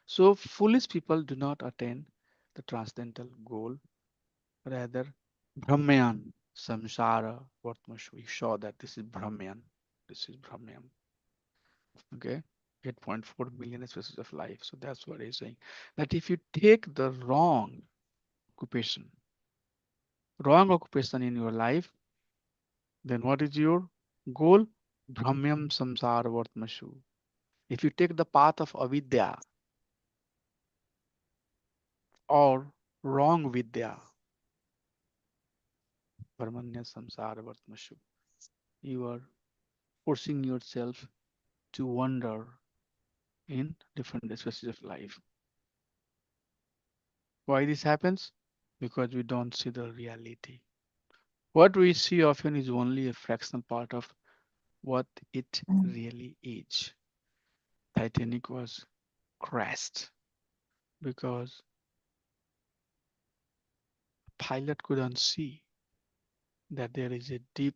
So foolish people do not attain the transcendental goal. Rather, Brahmayan, samsara, Vartmashu. We saw that this is Brahmayan. This is Brahmayan. Okay. 8.4 million species of life. So that's what he's saying. That if you take the wrong occupation in your life, then what is your goal? Brahmyam samsara vartmashu. If you take the path of avidya or wrong vidya, Brahmanya samsara vartmashu. You are forcing yourself to wander in different spaces of life. Why this happens? Because we don't see the reality. What we see often is only a fractional part of what it really is. Titanic was crashed because pilot couldn't see that there is a deep,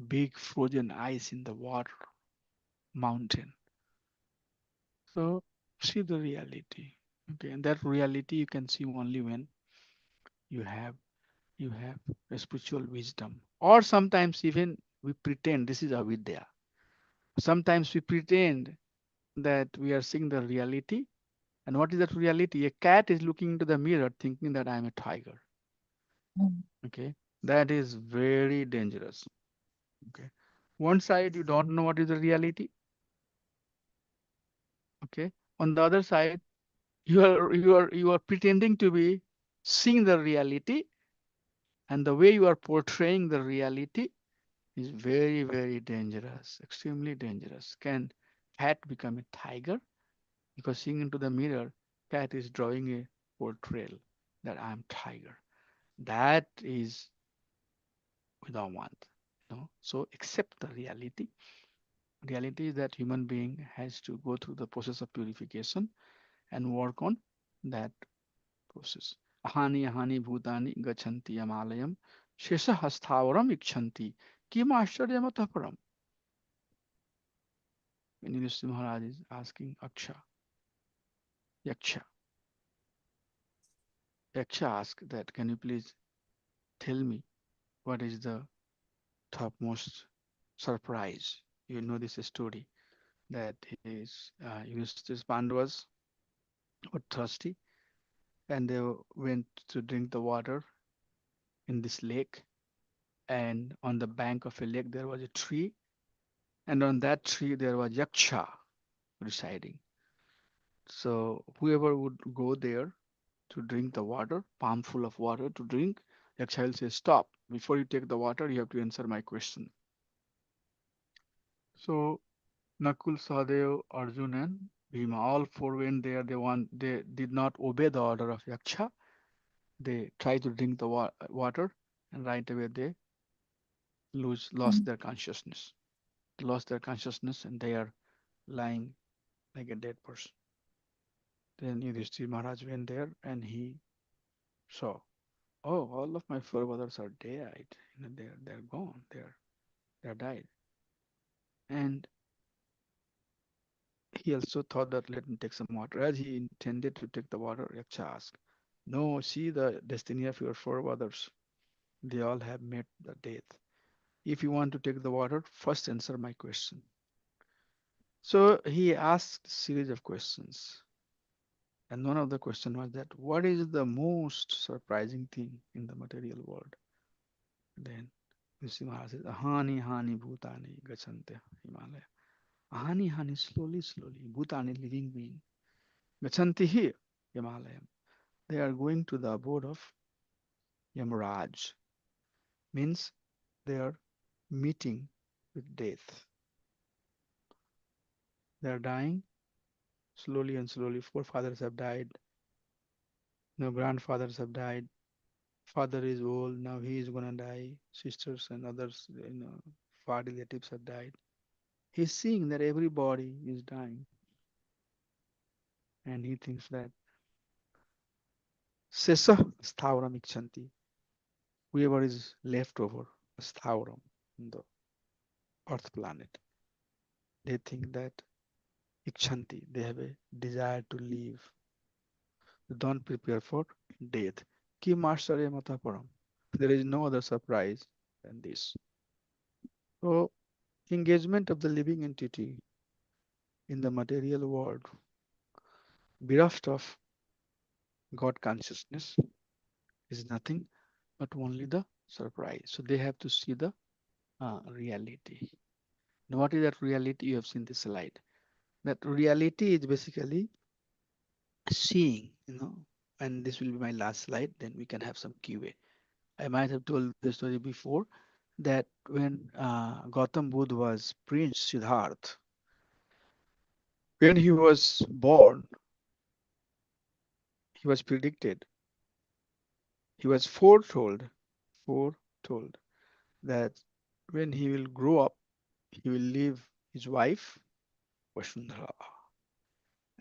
big frozen ice in the water mountain. So see the reality. Okay, and that reality you can see only when you have you have a spiritual wisdom. Or sometimes even we pretend this is avidya. Sometimes we pretend that we are seeing the reality. And what is that reality? A cat is looking into the mirror thinking that I am a tiger. Okay. That is very dangerous. Okay. One side you don't know what is the reality. Okay. On the other side, you are pretending to be seeing the reality, and the way you are portraying the reality is very, very dangerous, extremely dangerous. Can cat become a tiger? Because seeing into the mirror, cat is drawing a portrayal that I am tiger. That is we don't want. No. So accept the reality. Reality is that human being has to go through the process of purification and work on that process. Ahani ahani bhutani gachanti amalayam shesha hastavaram ikchanti kim ashcharyamata param. When Yudhishthira Maharaj is asking Yaksha, Yaksha asked that, can you please tell me what is the topmost surprise? You know this story that his Yudhishthira's Pandavas were thirsty and they went to drink the water in this lake. And on the bank of a lake, there was a tree, and on that tree, there was Yaksha residing. So whoever would go there to drink the water, palm full of water to drink, Yaksha will say, stop. Before you take the water, you have to answer my question. So Nakul, Sahadev, Arjun, and Bhima all four went there. They did not obey the order of Yaksha. They tried to drink the water, and right away they lost their consciousness. Lost their consciousness, and they are lying like a dead person. Then Yudhishthir Maharaj went there and he saw, oh, all of my forefathers are dead. They're gone. They're died. And he also thought that let me take some water. As he intended to take the water, Yaksha asked, no, see the destiny of your forefathers. They all have met the death. If you want to take the water, first answer my question. So he asked a series of questions. And one of the question was that what is the most surprising thing in the material world? Then Nrsimha says, Ahani Hani Bhutani Gachante Himalaya. Ahani Hani slowly, Bhutani living being. Gachanti here, Himalaya. They are going to the abode of Yamaraj. Means they are meeting with death. They are dying slowly and slowly. Forefathers have died. No grandfathers have died. Father is old, now he is gonna die. Sisters and others, far relatives have died. He's seeing that everybody is dying, and he thinks that Sesa Stauram Ichanti, whoever is left over, Stauram, in the earth planet, they think that Ichanti, they have a desire to live. They don't prepare for death. Ki Mastery Mataparam. There is no other surprise than this. So, engagement of the living entity in the material world, bereft of God consciousness, is nothing but only the surprise. So they have to see the reality. Now, what is that reality? You have seen this slide. That reality is basically seeing, and this will be my last slide, then we can have some QA. I might have told the story before that when Gautam Buddha was Prince Siddharth, when he was born, he was predicted, he was foretold that when he will grow up, he will leave his wife, Vasundhara,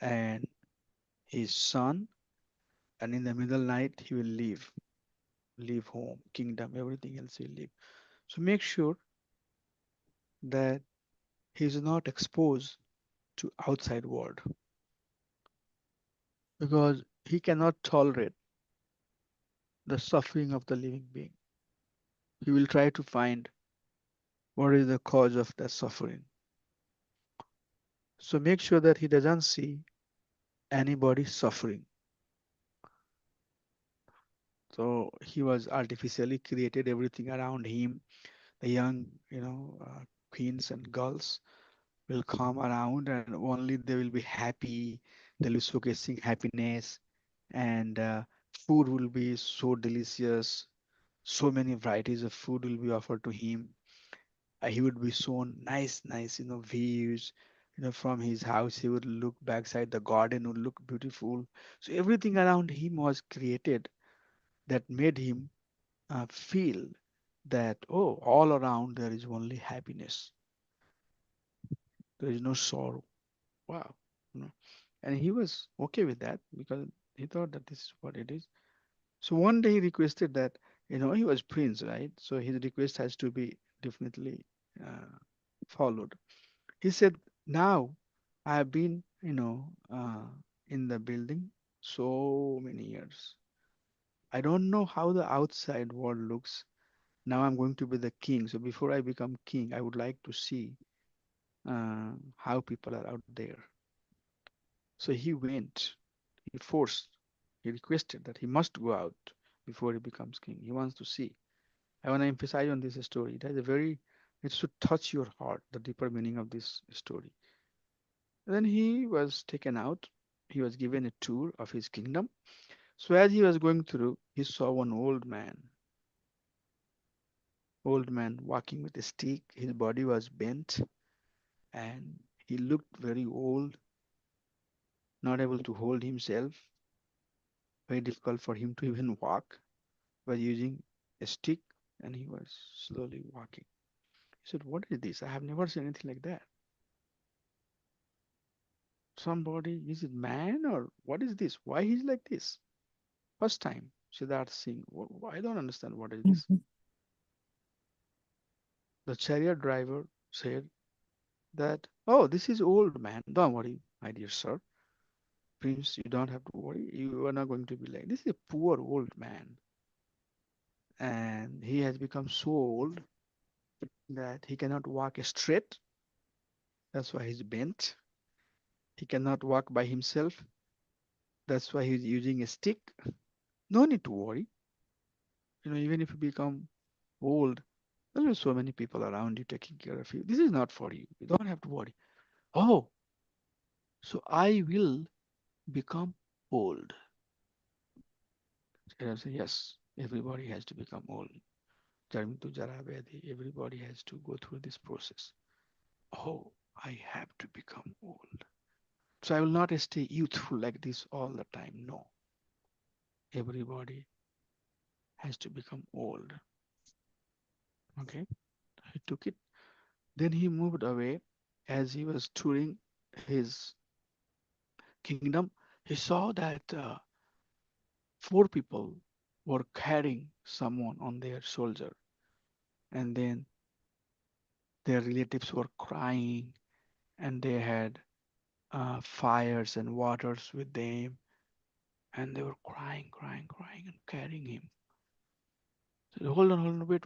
and his son, and in the middle night, he will leave home, kingdom, everything else he will leave. So make sure that he is not exposed to outside world because he cannot tolerate the suffering of the living being. He will try to find what is the cause of that suffering. So make sure that he doesn't see anybody suffering. So he was artificially created everything around him. The young, queens and girls will come around and only they will be happy. They'll be showcasing happiness and food will be so delicious. So many varieties of food will be offered to him. He would be shown nice, views. From his house, he would look backside. The garden would look beautiful. So everything around him was created that made him feel that, oh, all around there is only happiness. There is no sorrow. Wow. You know. And he was okay with that because he thought that this is what it is. So one day he requested that, he was prince, right? So his request has to be definitely uh, followed. He said, now I have been, in the building so many years. I don't know how the outside world looks. Now I'm going to be the king. So before I become king, I would like to see how people are out there. So he went, he forced, he requested that he must go out before he becomes king. He wants to see. I want to emphasize on this story. It should touch your heart, the deeper meaning of this story. Then he was taken out. He was given a tour of his kingdom. So as he was going through, he saw one old man walking with a stick. His body was bent and he looked very old, not able to hold himself, very difficult for him to even walk. He was using a stick and he was slowly walking. He said, what is this? I have never seen anything like that. Somebody, is it man or what is this? Why he's like this? First time Siddharth seeing, I don't understand what is this. Mhm. The chariot driver said that, oh, this is old man. Don't worry, my dear sir. Prince, you don't have to worry. You are not going to be like, this is a poor old man. And he has become so old that he cannot walk straight. That's why he's bent. He cannot walk by himself. That's why he's using a stick. No need to worry. Even if you become old, there are so many people around you taking care of you. This is not for you. You don't have to worry. Oh, so I will become old. And I say, yes, everybody has to become old. Jarmi to Jara Vyadhi, everybody has to go through this process. Oh, I have to become old. So I will not stay youthful like this all the time. No, everybody has to become old. Okay, he took it. Then he moved away as he was touring his kingdom. He saw that four people were carrying someone on their shoulder, and then their relatives were crying, and they had fires and waters with them, and they were crying, and carrying him. So, hold on, wait.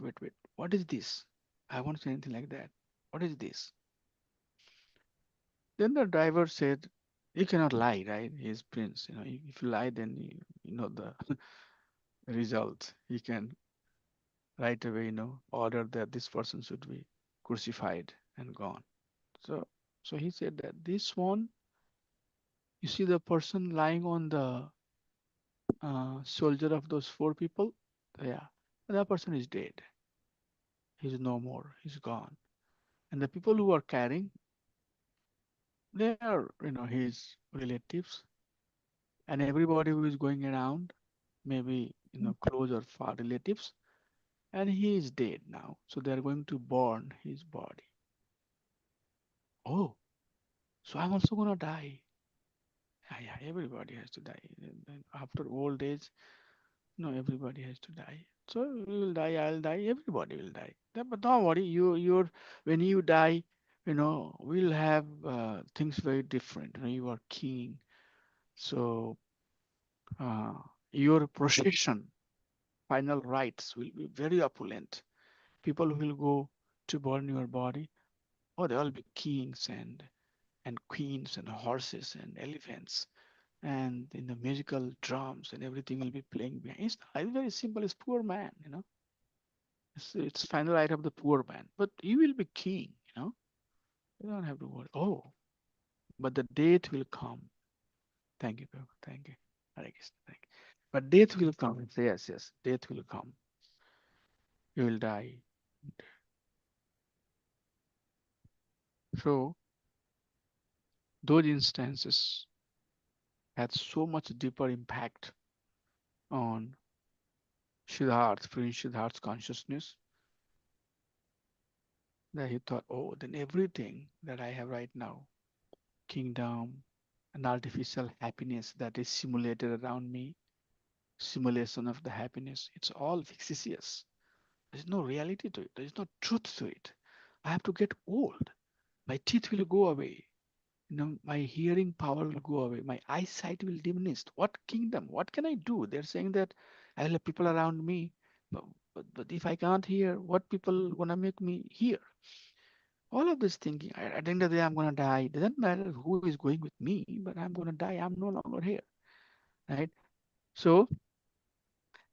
What is this? I won't say anything like that. What is this? Then the driver said, "You cannot lie, right? He's prince. If you lie, then you know the result. You can right away, order that this person should be crucified and gone." So, so he said that this one, you see the person lying on the soldier of those four people, yeah, that person is dead. He's no more. He's gone. And the people who are carrying, they are, his relatives, and everybody who is going around, maybe, close or far relatives, and he is dead now. So they are going to burn his body. Oh, so I'm also gonna die. Yeah, yeah, everybody has to die. And after old age, no, everybody has to die. So you will die, I'll die, everybody will die. But don't worry, when you die, we'll have things very different. You are king, so uh, your procession, final rites will be very opulent. People will go to burn your body. Oh, there will be kings and queens and horses and elephants and the musical drums and everything will be playing behind. It's very simple. It's poor man. It's final right of the poor man. But you will be king. You don't have to worry. Oh, but the death will come. Thank you, Prabhu. Thank you. Hare Krishna. Thank you. But death will come. Yes, yes. Death will come. You will die. So those instances had so much deeper impact on Siddharth, Prince Siddharth's consciousness that he thought, oh, then everything that I have right now, kingdom, an artificial happiness that is simulated around me, simulation of the happiness, it's all fictitious. There's no reality to it. There's no truth to it. I have to get old. My teeth will go away. My hearing power will go away. My eyesight will diminish. What kingdom? What can I do? They're saying that I will have people around me, but, but if I can't hear, what people gonna make me hear? All of this thinking. At the end of the day, I'm gonna die. It doesn't matter who is going with me, but I'm gonna die. I'm no longer here, right? So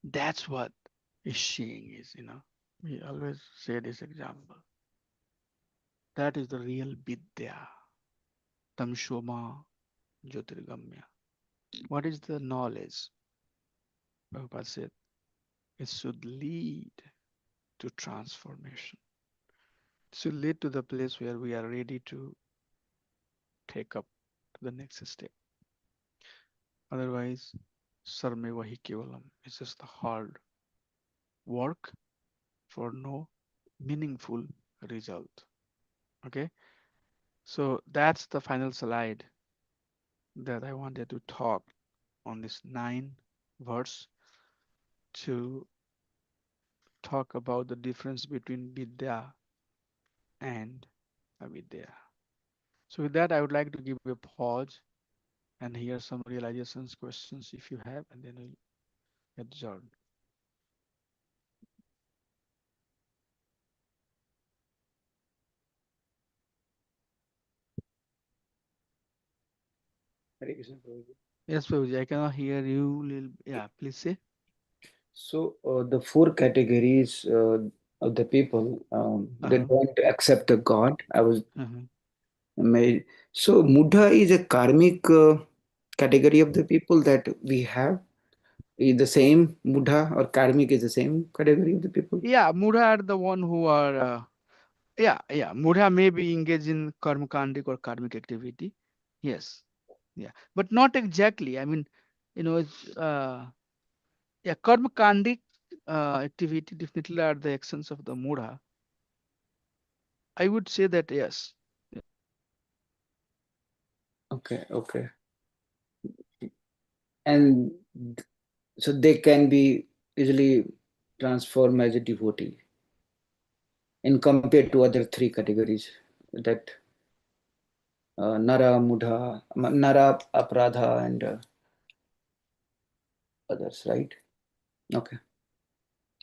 that's what is seeing is. We always say this example. That is the real vidya. Tamshoma Jyotirgamya. What is the knowledge? Prabhupada said it should lead to transformation. It should lead to the place where we are ready to take up to the next step. Otherwise, sarme vahi kevalam. It's just the hard work for no meaningful result. Okay, so that's the final slide that I wanted to talk on this 9 verse to talk about the difference between vidya and avidya. So with that, I would like to give a pause and hear some realizations, questions if you have, and then we'll adjourn. Hare Krishna, Prabhuji. Yes, Prabhuji, I cannot hear you. Yeah, please say. So the four categories of the people, they Uh-huh. don't accept the God. I was Uh-huh. made. So Buddha is a karmic category of the people that we have. Is the same Buddha or karmic is the same category of the people? Yeah, Mudha are the one who are. Yeah. Mudha may be engaged in karmakandic or karmic activity. Yes. Yeah, but not exactly. I mean, it's yeah, karmakandic activity definitely are the actions of the Mudha. I would say that yes. Okay, okay. And so they can be easily transformed as a devotee in compared to other three categories that Nara, Mudha, Nara, Apradha, and others, right? Okay.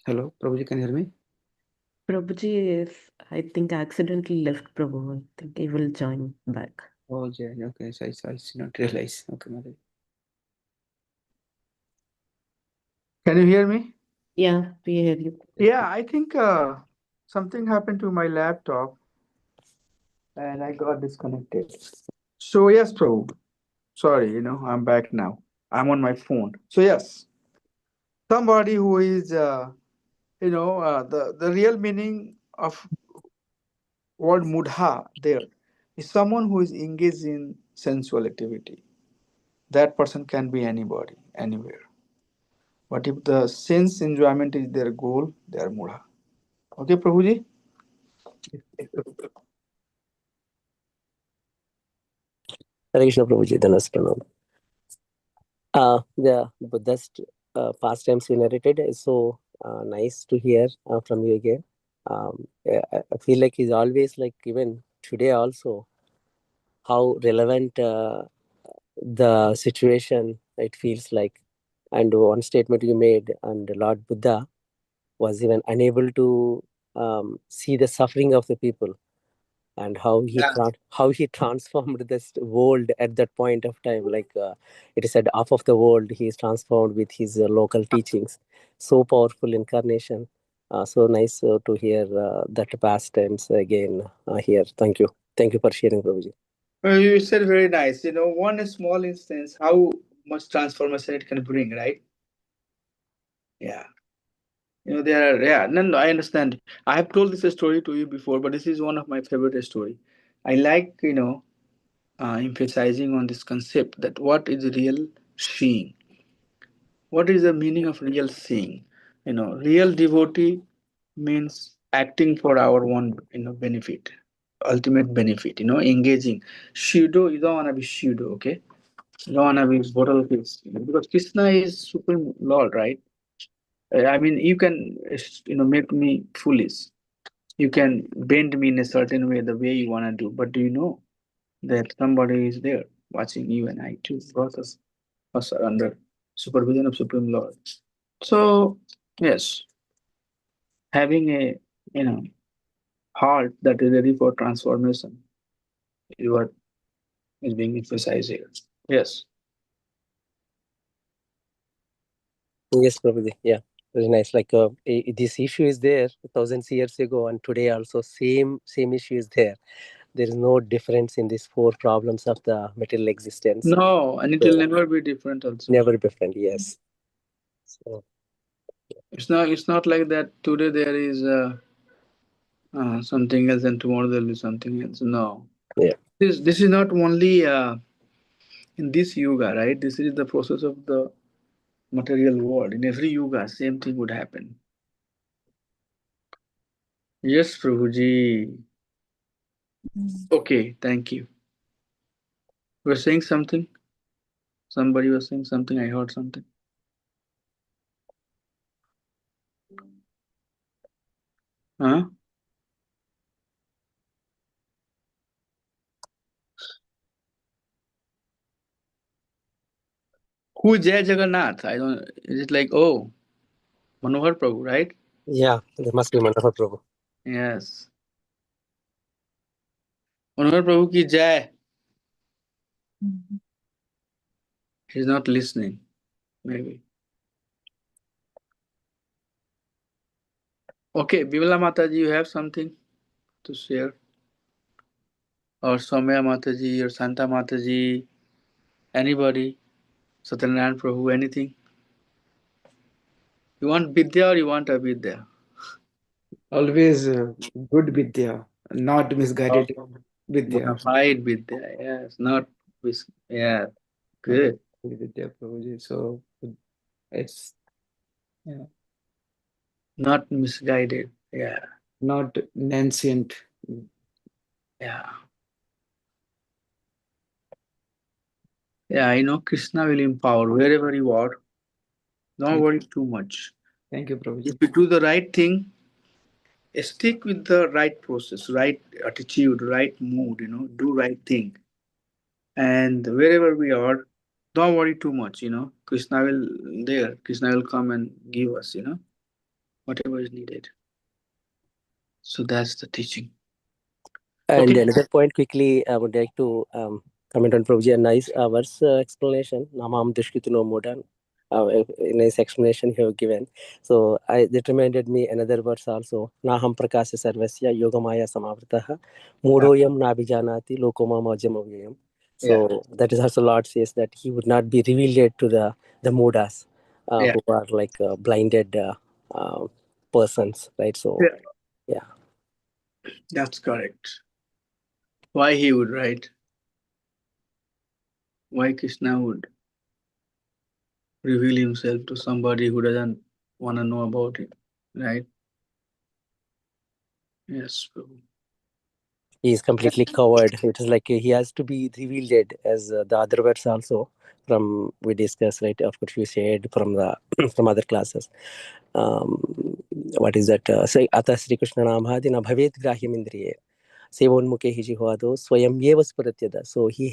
Hello, Prabhuji, can you hear me? Prabhuji is, I think, accidentally left Prabhu. I think he will join back. Oh, yeah, okay. So I did not realize. Okay, Mother. Can you hear me? Yeah, we hear you. Yeah, I think something happened to my laptop and I got disconnected. So yes, Prabhu. Sorry, I'm back now. I'm on my phone. So yes. somebody who is, the real meaning of word mudha there is someone who is engaged in sensual activity. That person can be anybody, anywhere. But if the sense enjoyment is their goal, they are mudha. Okay, Prabhuji? Hare Krishna Prabhuji, Dhanas Pranam. The Buddhist pastimes you narrated is so nice to hear from you again. I feel like it's always like even today also how relevant the situation it feels like. And one statement you made, and Lord Buddha was even unable to see the suffering of the people, and Yeah. how he transformed this world at that point of time. Like it is said, half of the world he is transformed with his local teachings. So powerful incarnation. So nice to hear that past times again here. Thank you for sharing, Prabhuji. Well, you said very nice. One small instance, how much transformation it can bring, right? Yeah. There are, yeah, no, no, I understand. I have told this story to you before, but this is one of my favorite story. I like, emphasizing on this concept that what is real seeing? What is the meaning of real seeing? Real devotee means acting for our own, benefit, ultimate benefit, engaging. Pseudo, you don't want to be pseudo, okay? You don't want to be bottle face. Because Krishna is Supreme Lord, right? I mean, you can, make me foolish. You can bend me in a certain way, the way you want to do. But do you know that somebody is there watching you and I too? Both us are under supervision of Supreme Lord. So, yes, having a, you know, heart that is ready for transformation is what is being emphasized here. Yes. Yes, Prabhuji. Yeah, very nice. Like this issue is there thousands years ago, and today also same issue is there. There is no difference in these four problems of the material existence. No, and it will So never be different also. never different. Yes. So It's not like that today there is something else and tomorrow there will be something else. No. yeah. This is not only in this yoga, right? This is the process of the material world. In every yoga, same thing would happen. Yes, Prabhuji. Okay, thank you. You were saying something? Somebody was saying something. I heard something. Huh? Who is Jai Jagannath? I don't. Is it like, oh, Manohar Prabhu, right? Yeah, there must be Manohar Prabhu. Yes. Manohar Prabhu ki Jai. He's not listening. Maybe. Okay, Bimala Mataji, you have something to share? Or Soumya Mataji or Santa Mataji? Anybody? Satyanarayan Prabhu, anything? You want Vidya or you want Avidya? Always good Vidya, not misguided Vidya. Bona fide Vidya, yes. Not yeah. Not Good. Vidya Prabhuji. So it's, yeah, Not misguided. Yeah. not nascent. Yeah. Yeah, I know Krishna will empower wherever you are. Don't Thank, worry too much. thank you, If Prabhuji. you do the right thing, stick with the right process, right attitude, right mood, do right thing. And wherever we are, don't worry too much, Krishna will there. Krishna will come and give us, whatever is needed. So that's the teaching. And Okay. another point quickly, I would like to comment on Prabhuji. A nice verse explanation. Namam Dushkitino Modan. A nice explanation you have given. So that reminded me another verse also. Naham prakasya sarvasya yogamaya samavritaha Yeah. mudoyam nabijanati lokoma majamavyayam. Yeah. So that is also Lord says that he would not be revealed to the Mudas. Yeah, who are like blinded uh, persons, right? So yeah, yeah, that's correct. Why he would, right? Why Krishna would reveal himself to somebody who doesn't want to know about it, right? Yes, Prabhu. he is completely covered. It is like he has to be revealed as the other words also from we discussed, right? Of course, we shared from the from other classes. Um, what is that? So, Ata Sri Krishna Namhadi na bhavet grahyam indriye. Sevonmukhe Hijihwado Swayam Yeva Sparatyada. So he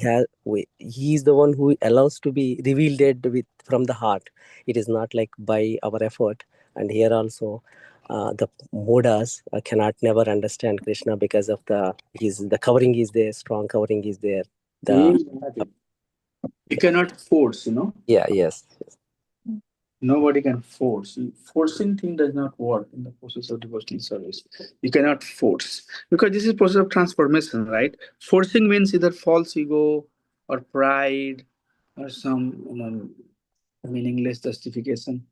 is the one who allows to be revealed with from the heart. It is not like by our effort. And here also the modas cannot never understand Krishna because of the covering is there, strong covering is there. The Exactly. You cannot force, yeah, yes, yes. Nobody can force. Forcing thing does not work in the process of devotional service. You cannot force because this is process of transformation, right? Forcing means either false ego or pride or some meaningless justification.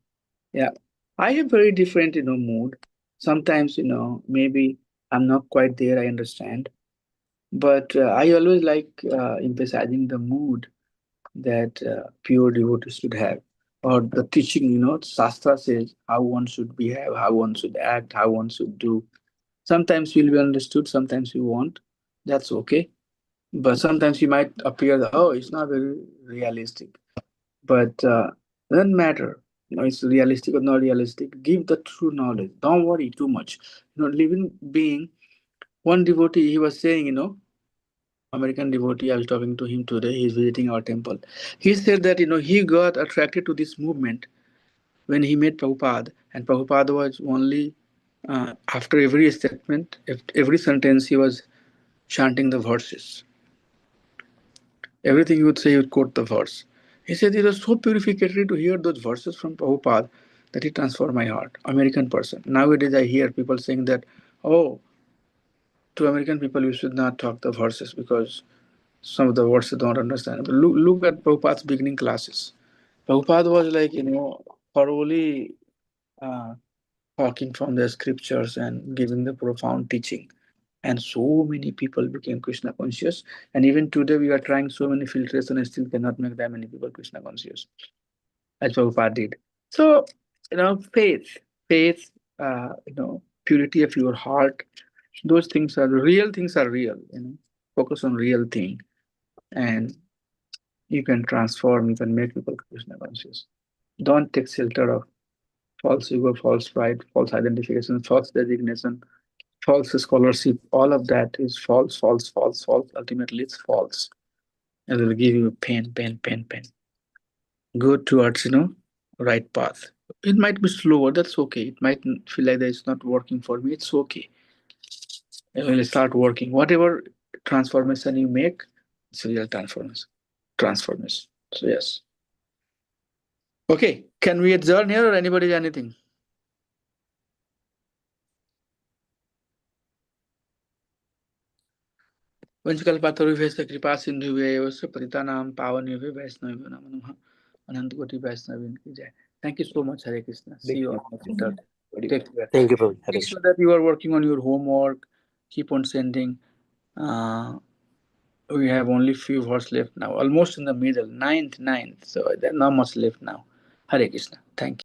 Yeah, I have very different mood. Sometimes maybe I'm not quite there. I understand, but I always like emphasizing the mood that pure devotees should have. Or the teaching, Shastra says how one should behave, how one should act, how one should do. Sometimes you'll be understood, sometimes you won't. That's okay. But sometimes you might appear that, oh, it's not very realistic. But doesn't matter. It's realistic or not realistic. Give the true knowledge. Don't worry too much. Living being, one devotee, he was saying, American devotee, I was talking to him today. He's visiting our temple. He said that he got attracted to this movement when he met Prabhupada, and Prabhupada was only after every statement, every sentence, he was chanting the verses. Everything he would say, he would quote the verse. He said it was so purificatory to hear those verses from Prabhupada that it transformed my heart. American person. Nowadays, I hear people saying that, oh, to American people, you should not talk the verses because some of the words they don't understand. But look at Prabhupada's beginning classes. Prabhupada was like, thoroughly uh, talking from the scriptures and giving the profound teaching. And so many people became Krishna conscious. And even today, we are trying so many filtration and still cannot make that many people Krishna conscious, as Prabhupada did. So, faith, purity of your heart, those things are real things are real, focus on real thing. And you can transform, you can make people Krishna conscious. Don't take shelter of false ego, false pride, false identification, false designation, false scholarship. All of that is false, false, false, false. Ultimately, it's false. And it will give you pain, pain, pain, pain. Go towards, right path. It might be slower, that's okay. It might feel like that it's not working for me. It's okay. It will start working. Whatever transformation you make, it's a real transformation. Transformation. So yes. Okay, can we adjourn here or anybody anything? वंशकल्पातरुभ्यश्च कृपा सिंधुभ्यैव च पतितानां पावनेभ्यो वैष्णवेभ्यो नमो नमः अनंत कोटि वैष्णवीन की जय. Thank you so much. Hare Krishna. See Big you on thank next you. Saturday. Very Take well. care. Thank you, Prabhu. Hare Make Krishna. sure that you are working on your homework. Keep on sending. Uh, we have only few hours left now. Almost in the middle. Ninth. So there's not much left now. Hare Krishna. Thank you.